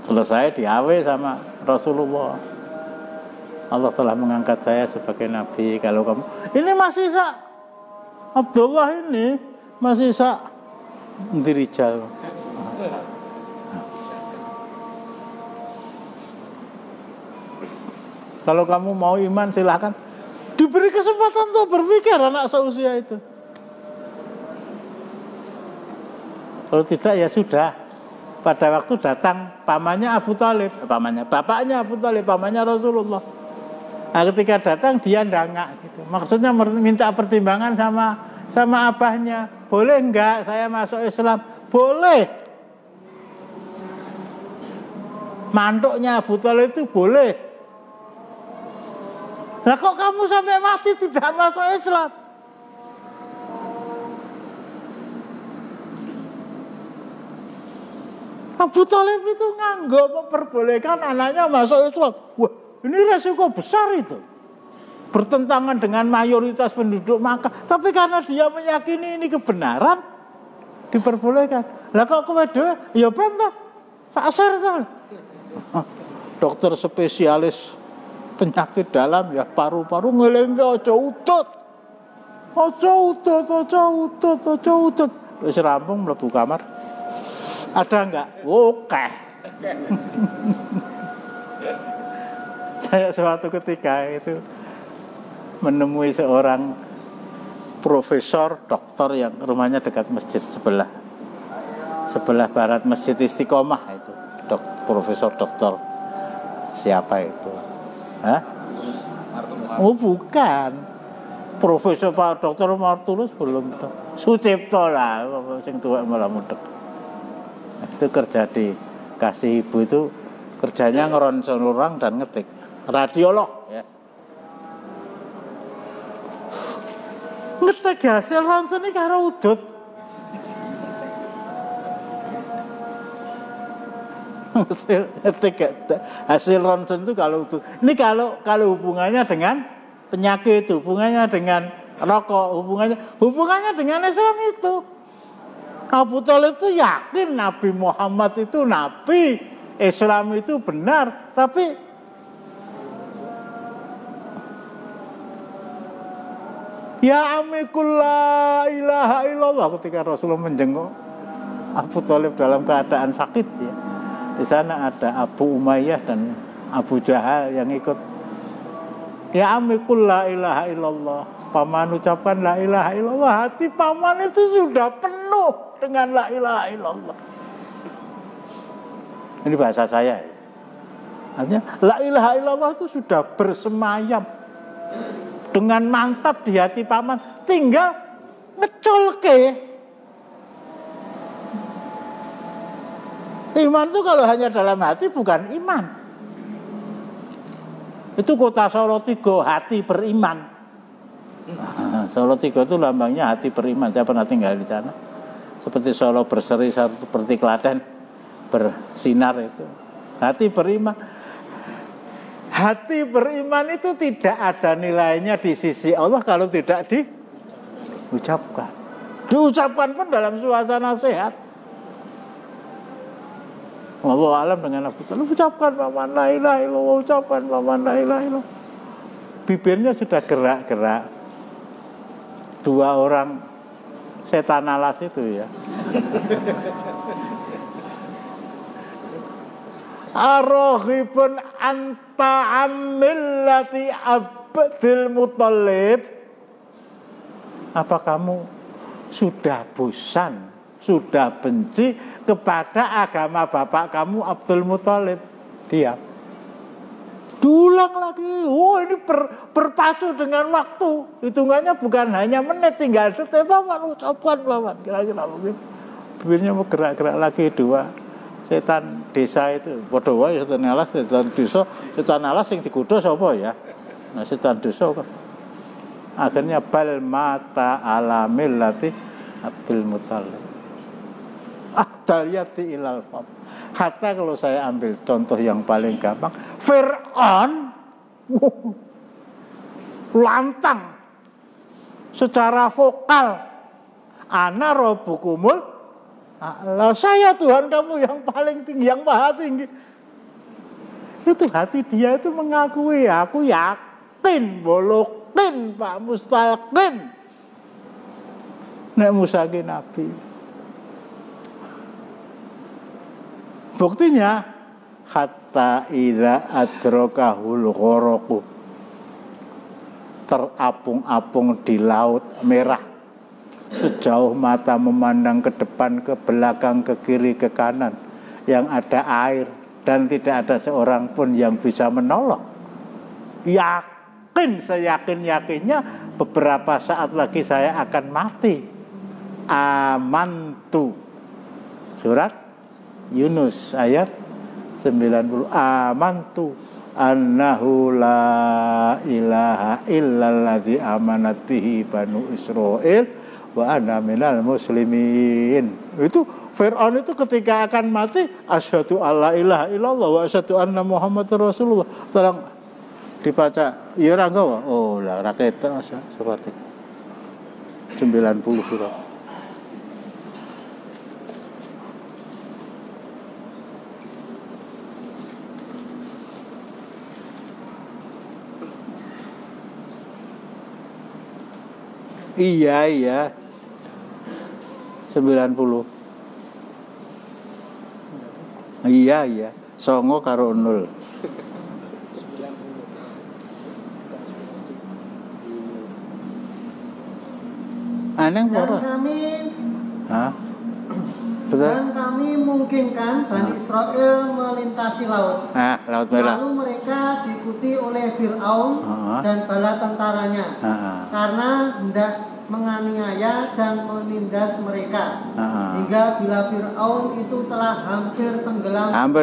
Selesai diawe sama Rasulullah. Allah telah mengangkat saya sebagai nabi. Kalau kamu ini masih Abdullah ini masih dirijal. Kalau kamu mau iman silahkan, diberi kesempatan untuk berpikir anak seusia itu. Kalau tidak ya sudah. Pada waktu datang pamannya Abu Thalib, bapaknya Abu Thalib, pamannya Rasulullah. Nah, ketika datang dia ndangak gitu. Maksudnya minta pertimbangan sama abahnya. Boleh enggak saya masuk Islam? Boleh. Mantuknya Abu Thalib itu boleh. Lah kok kamu sampai mati tidak masuk Islam? Abu Thalib itu nganggap memperbolehkan anaknya masuk Islam. Wah, ini resiko besar itu. Bertentangan dengan mayoritas penduduk Makkah. Tapi karena dia meyakini ini kebenaran, diperbolehkan. Lah kok kowe dhewe ya bantah. Sakser to. Dokter spesialis penyakit dalam ya paru-paru ngelengke aja utut. Aja utut. Wis rampung mlebu kamar. Ada enggak? Oke. Saya suatu ketika itu menemui seorang profesor doktor yang rumahnya dekat masjid sebelah barat Masjid Istiqomah itu. Profesor doktor siapa itu? Hah? Oh bukan. Profesor Pak Doktor Martulus belum. Sucipto lah, sing tuwek malah mudhek. Itu kerja di Kasih Ibu itu kerjanya ngeronson orang dan ngetik. Radiolog ya. Ngetik hasil ronson ini karo udut. Hasil ronson itu kalau udut. Ini kalau hubungannya dengan penyakit, hubungannya dengan rokok, hubungannya dengan Islam itu. Abu Thalib itu yakin Nabi Muhammad itu nabi, Islam itu benar, tapi ya amikul la ilaha illallah ketika Rasulullah menjenguk Abu Thalib dalam keadaan sakit ya. Di sana ada Abu Umayyah dan Abu Jahal yang ikut. Ya amikul la ilaha illallah. Paman ucapkan la ilaha illallah, hati paman itu sudah penuh dengan la ilaha illallah. Ini bahasa saya ya. Artinya la ilaha illallah itu sudah bersemayam dengan mantap di hati paman, tinggal ngecolke. Iman itu kalau hanya dalam hati bukan iman. Itu kota Solo 3, hati beriman. Solo 3 itu lambangnya hati beriman. Saya pernah tinggal di sana. Seperti Solo berseri, seperti Klaten bersinar itu. Hati beriman. Hati beriman itu tidak ada nilainya di sisi Allah kalau tidak diucapkan. Diucapkan pun dalam suasana sehat. Wallahu alam dengan Abu Thalib. Ucapkan paman la ilaha illallah, ucapkan paman la ilaha illallah. Bibirnya sudah gerak-gerak. 2 orang setan alas itu ya. Arahibun anta ammillati Abdul Muthalib. Apa kamu sudah bosan, sudah benci kepada agama bapak kamu Abdul Muthalib? Diam. Diulang lagi. Oh ini berpacu dengan waktu. Hitungannya bukan hanya menit, tinggal detik. Paman ucapkan paman. Kira-kira begitu. Bibirnya mau gerak-gerak lagi 2 setan desa itu. Padha wae setan alas, setan desa. Setan alas yang digodho sapa ya? Nah setan desa kok. Akhirnya bal mata ala millati Abdul Muthalib. Ahdaliyati ilal fam. Hatta kalau saya ambil contoh yang paling gampang, Fir'aun lantang secara vokal, ana rabbukumul a'la, saya Tuhan kamu yang paling tinggi, yang maha tinggi. Itu hati dia itu mengakui, aku yakin, bolokin Pak Mustalqin nek Musa ki nabi. Buktinya hatta idza adrakahul gharaqu, terapung-apung di laut merah, sejauh mata memandang ke depan, ke belakang, ke kiri, ke kanan, yang ada air dan tidak ada seorang pun yang bisa menolong. Yakin, seyakin-yakinnya beberapa saat lagi saya akan mati. Amantu. Surat Yunus ayat 90. Amantu annahu la ilaha illalladzi amanat bihi banu Israil wa ana minal muslimin. Itu Fir'aun itu ketika akan mati, asyhadu alla ilaha illallah wa asyhadu anna Muhammadar Rasulullah. Tolong dibaca ya ora nggawa. Oh lah rakyat seperti 90 surat. Iya 90. Iya songo karo 0. Aneh dan kami betul. Dan kami mungkinkan Bani Israel melintasi laut. Laut Merah. Lalu mereka diikuti oleh Fir'aun dan bala tentaranya karena hendak menganiaya dan menindas mereka. Hingga bila Fir'aun itu telah hampir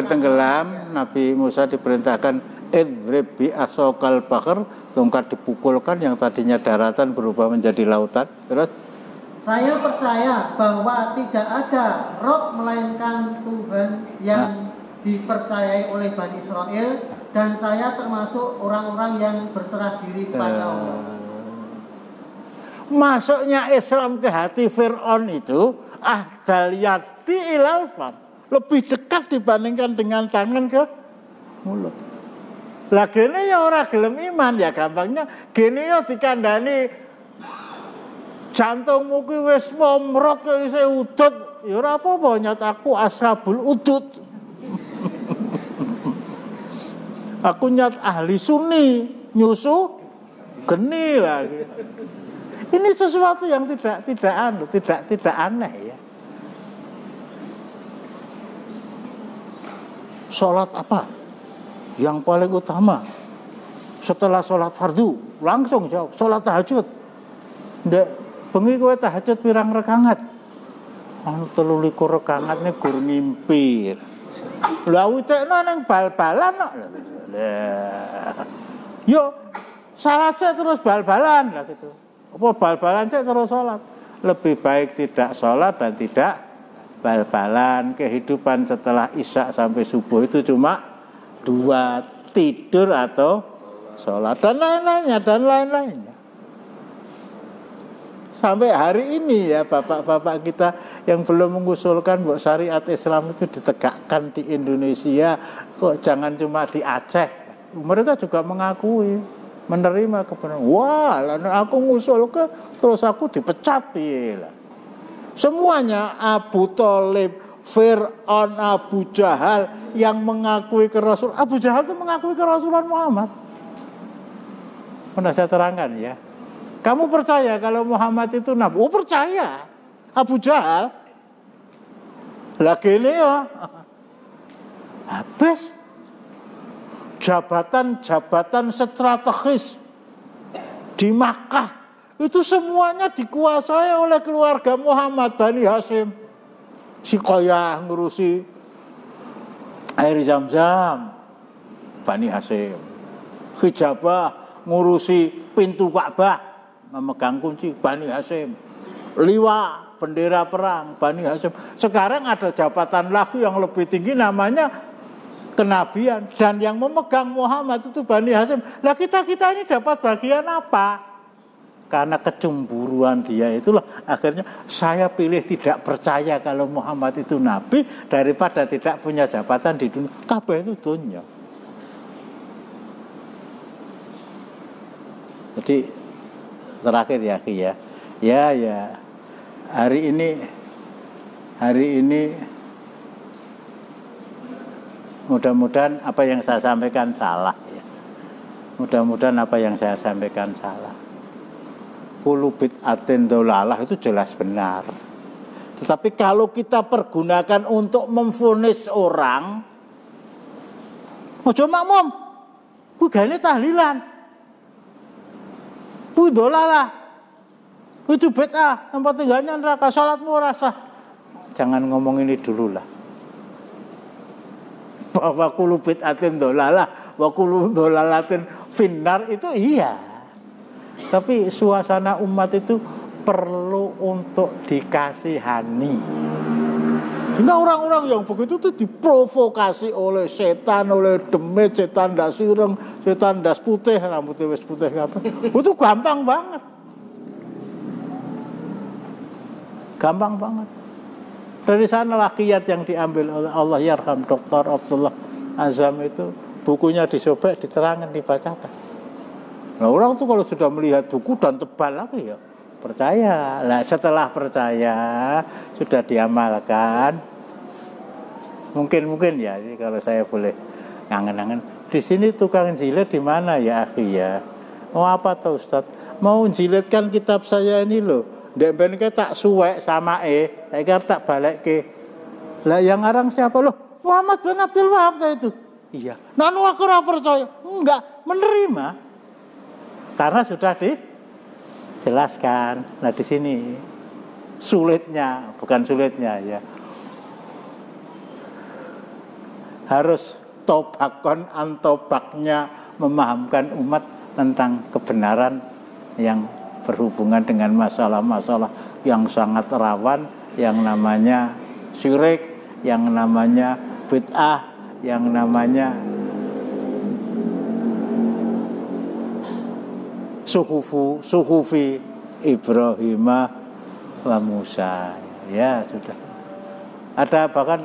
tenggelam, Nabi Musa diperintahkan idrib bi asokal bahr, tongkat dipukulkan yang tadinya daratan berubah menjadi lautan. Terus saya percaya bahwa tidak ada Rob melainkan Tuhan yang dipercayai oleh Bani Israel, dan saya termasuk orang-orang yang berserah diri kepada Allah. Masuknya Islam ke hati Fir'aun itu ahdal yati ilal fam, lebih dekat dibandingkan dengan tangan ke mulut. Lah gene ya ora gelem iman, ya gampangnya gene ya dikandani jantungmu kuwi wis momrot kok isih udut, ya ora apa-apa nyat aku ashabul udut. Aku nyat ahli sunni, nyusu geni lah. Ini sesuatu yang tidak aneh ya. Sholat apa yang paling utama setelah sholat fardu? Langsung jawab sholat tahajud. Ndek bengi kowe tahajud pirang rekangat? Anu 23 rekangate gur ngimpi. Lah witekno ning bal-balan kok. Yo salat terus bal-balan lah gitu. Apa bal-balan terus sholat? Lebih baik tidak sholat dan tidak bal-balan. Kehidupan setelah isya sampai subuh itu cuma 2, tidur atau sholat dan lain-lainnya. Sampai hari ini ya bapak-bapak kita yang belum mengusulkan bahwa syariat Islam itu ditegakkan di Indonesia, kok jangan cuma di Aceh. Mereka juga mengakui, menerima kebenaran. Wah, aku ngusul ke terus aku dipecat piye. Semuanya Abu Thalib, Fir'aun, Abu Jahal yang mengakui ke Rasul. Abu Jahal itu mengakui ke Rasulullah Muhammad. Pernah saya terangkan ya. Kamu percaya kalau Muhammad itu nabi? Oh percaya. Abu Jahal lagi ini ya. Habis jabatan strategis di Makkah itu semuanya dikuasai oleh keluarga Muhammad, Bani Hashim. Si Koyah ngurusi air Zam-Zam, Bani Hashim. Hijabah ngurusi pintu Ka'bah, memegang kunci, Bani Hashim. Liwa bendera perang, Bani Hashim. Sekarang ada jabatan lagi yang lebih tinggi namanya kenabian, dan yang memegang Muhammad itu Bani Hashim. Lah kita ini dapat bagian apa? Karena kecemburuan dia itulah akhirnya saya pilih tidak percaya kalau Muhammad itu nabi daripada tidak punya jabatan di dunia. Kabeh itu dunia. Jadi terakhir ya Ki ya. Ya. Hari ini mudah-mudahan apa yang saya sampaikan salah ya. Mudah-mudahan apa yang saya sampaikan salah. Kullu bid'atin dhalalah itu jelas benar. Tetapi kalau kita pergunakan untuk memvonis orang, ojo makmum, kuwi gane tahlilan. Kuwi dhalalah. Itu bid'ah, tempat tinggalnya neraka, salatmu ora sah. Jangan ngomong ini dulu lah. Bahwa kullu bid'atin dhalalah wa kullu dhalalatin finnar itu iya. Tapi suasana umat itu perlu untuk dikasihani. Sehingga orang-orang yang begitu itu diprovokasi oleh setan, oleh demit, setan das ireng, setan das putih, rambutnya wis putih apa. Itu gampang banget. Gampang banget. Dari sanalah kiat yang diambil oleh Allah yarham Dr. Abdullah Azam itu, bukunya disobek, diterangkan, dibacakan. Nah orang tuh kalau sudah melihat buku dan tebal apa ya percaya. Nah setelah percaya sudah diamalkan, mungkin ya. Jadi kalau saya boleh ngangen-ngangen, di sini tukang jilid di mana ya akhi ya? Mau apa tuh Ustaz? Mau jilidkan kitab saya ini loh. Dek ben tak suwek sama saya tak balik ke. Lah yang ngarang siapa loh? Muhammad bin Abdul Wahab itu. Iya. Nanu aku ora percaya. Enggak, menerima. Karena sudah dijelaskan. Nah di sini sulitnya, bukan sulitnya ya. Harus tobakon antobaknya memahamkan umat tentang kebenaran yang berhubungan dengan masalah-masalah yang sangat rawan, yang namanya syirik, yang namanya bid'ah, yang namanya suhufi Ibrahim wa Musa. Ya sudah. Ada bahkan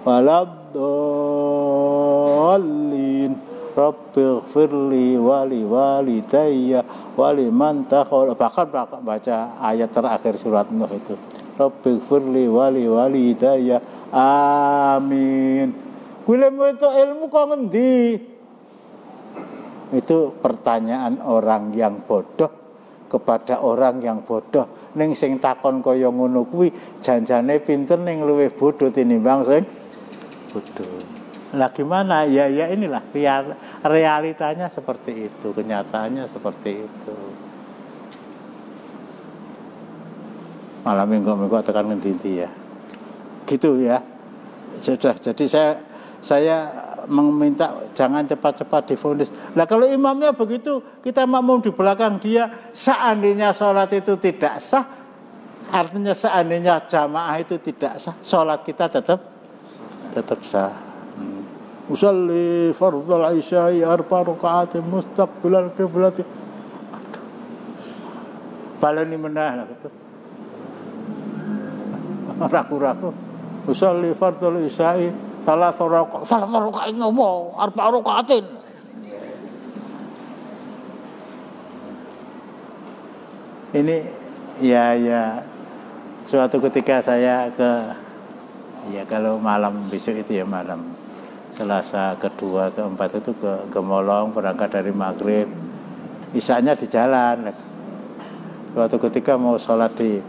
waladdallin Rabbighfirli wali walidayya waliman takhol. Bahkan baca ayat terakhir surat Nuh itu. Rabbighfirli wali walidayya. Amin. Kuwi itu ilmu kok ngendi? Itu pertanyaan orang yang bodoh kepada orang yang bodoh. Ning sing takon kaya ngono kuwi janjane pinter ning luwih bodoh tinimbang sing bodoh. Lah gimana? Ya inilah realitanya seperti itu, kenyataannya seperti itu. Malam minggu tekan ngendi ya. Gitu ya. Sudah. Jadi saya meminta jangan cepat-cepat divonis. Lah kalau imamnya begitu, kita makmum di belakang dia, seandainya sholat itu tidak sah, artinya seandainya jamaah itu tidak sah, sholat kita tetap sah. Usalli fardhal isya'i arba raka'atin mustaqbilal qiblati. Baleni menah lah gitu. Ragu-ragu. Usalli fardhal isya'i salah raka'atin ngopo? Arba raka'atin. Ini ya suatu ketika saya kalau malam besok itu ya malam Selasa kedua, keempat itu ke Gemolong, berangkat dari maghrib. Isanya di jalan. Suatu ketika mau sholat di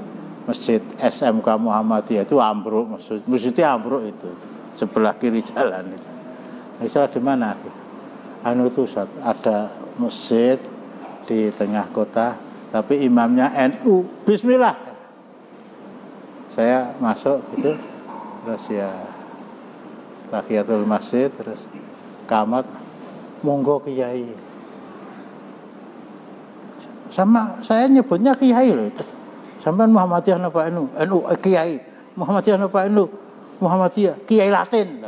Masjid SMK Muhammadiyah itu ambruk, masjidnya ambruk itu sebelah kiri jalan itu. Sholat di mana? Anu itu ada masjid di tengah kota, tapi imamnya NU. Bismillah. Saya masuk gitu, terus ya tahiyatul masjid, terus kamat, monggo kiai. Sama saya nyebutnya kiai loh itu. Sampai Muhammadiyah napa NU kiai. Muhammadiyah napa NU Muhammadiyah kiai Latin.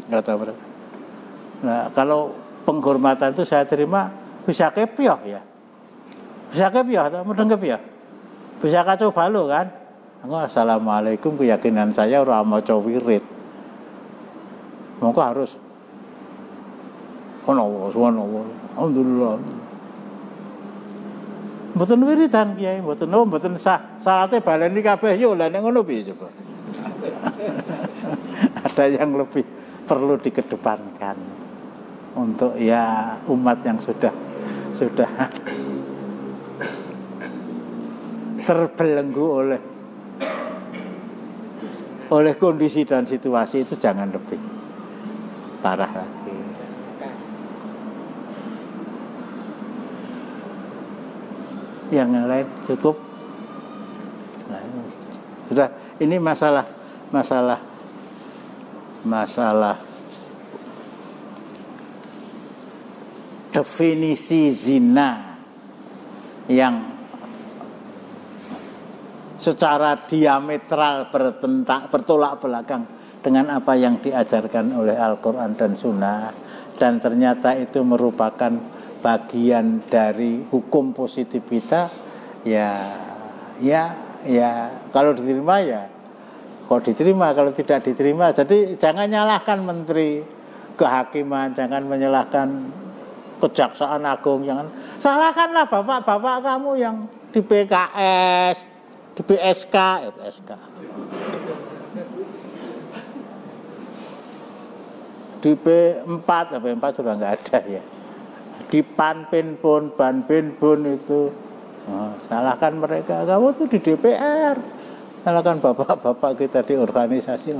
Kata mereka. Nah, kalau penghormatan itu saya terima bisa kepioh ya. Bisa kepioh atau mudeng kepioh. Bisa kacau balau kan. Assalamualaikum, keyakinan saya ora maca wirid. Maka harus alhamdulillah. Mboten wiridan Kiai, mboten salate baleni kabeh yo lha nek ngono piye coba. Ada yang lebih perlu dikedepankan untuk ya umat yang sudah terbelenggu oleh kondisi dan situasi itu, jangan lebih parah lagi. Yang lain cukup. Sudah, ini masalah definisi zina yang secara diametral bertolak belakang dengan apa yang diajarkan oleh Al-Quran dan Sunnah, dan ternyata itu merupakan bagian dari hukum positivita, ya kalau diterima ya kok diterima, kalau tidak diterima. Jadi jangan nyalahkan Menteri Kehakiman, jangan menyalahkan Kejaksaan Agung, jangan salahkanlah bapak-bapak kamu yang di PKS, di PSK, di P4 sudah nggak ada ya, di Banpin itu, salahkan mereka. Kamu tuh di DPR, salahkan bapak-bapak kita di organisasi.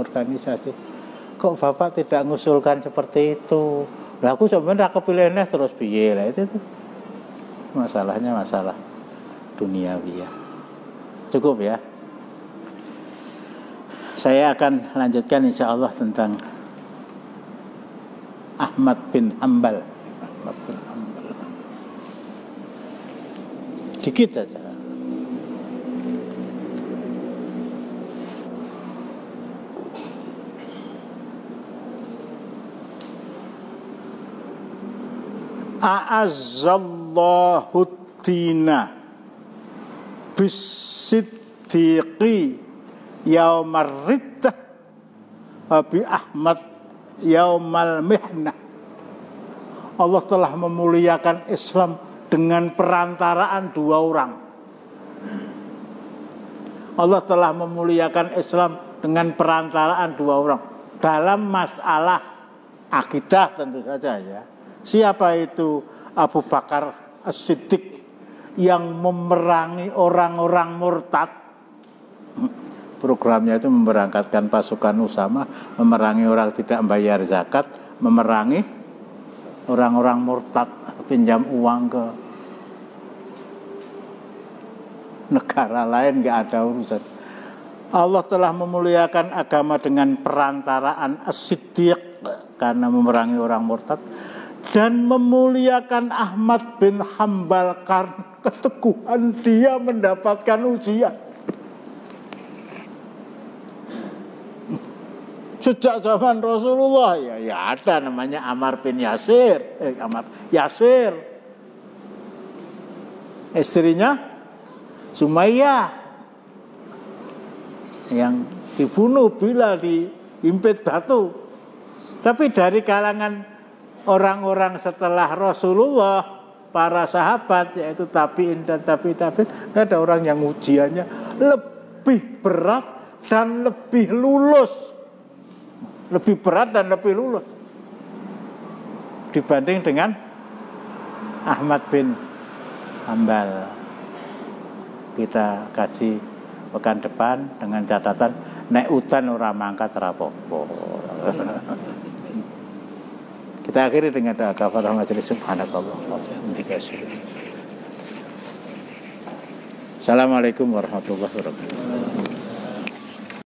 Kok bapak tidak mengusulkan seperti itu? Lah aku sebenarnya kepilihnya terus piye lah, itu masalahnya masalah duniawi ya. Cukup ya. Saya akan lanjutkan insya Allah tentang Ahmad bin Hanbal. Dikit saja. A'azzallahu dina bisiddiqi yaumar riddah bi Ahmad yaumal mihnah. Allah telah memuliakan Islam dengan perantaraan dua orang. Allah telah memuliakan Islam dengan perantaraan dua orang dalam masalah akidah tentu saja ya. Siapa itu? Abu Bakar As-Siddiq yang memerangi orang-orang murtad. Programnya itu memberangkatkan pasukan Usama, memerangi orang tidak membayar zakat, memerangi orang-orang murtad, pinjam uang ke negara lain, nggak ada urusan. Allah telah memuliakan agama dengan perantaraan As-Siddiq karena memerangi orang murtad, dan memuliakan Ahmad bin Hanbal karena keteguhan dia mendapatkan ujian. Sejak zaman Rasulullah ya ada namanya Ammar bin Yasir. Yasir. Istrinya Sumayyah yang dibunuh bila diimpit batu. Tapi dari kalangan orang-orang setelah Rasulullah, para sahabat, yaitu tabi'in dan tabi'in, tidak ada orang yang ujiannya lebih berat dan lebih lulus. Lebih berat dan lebih lulus dibanding dengan Ahmad bin Hanbal. Kita kaji pekan depan dengan catatan nek utan ora mangkat rapopo. Kita akhiri dengan doa kafarah majelis. Subhanallah. Assalamualaikum warahmatullahi wabarakatuh.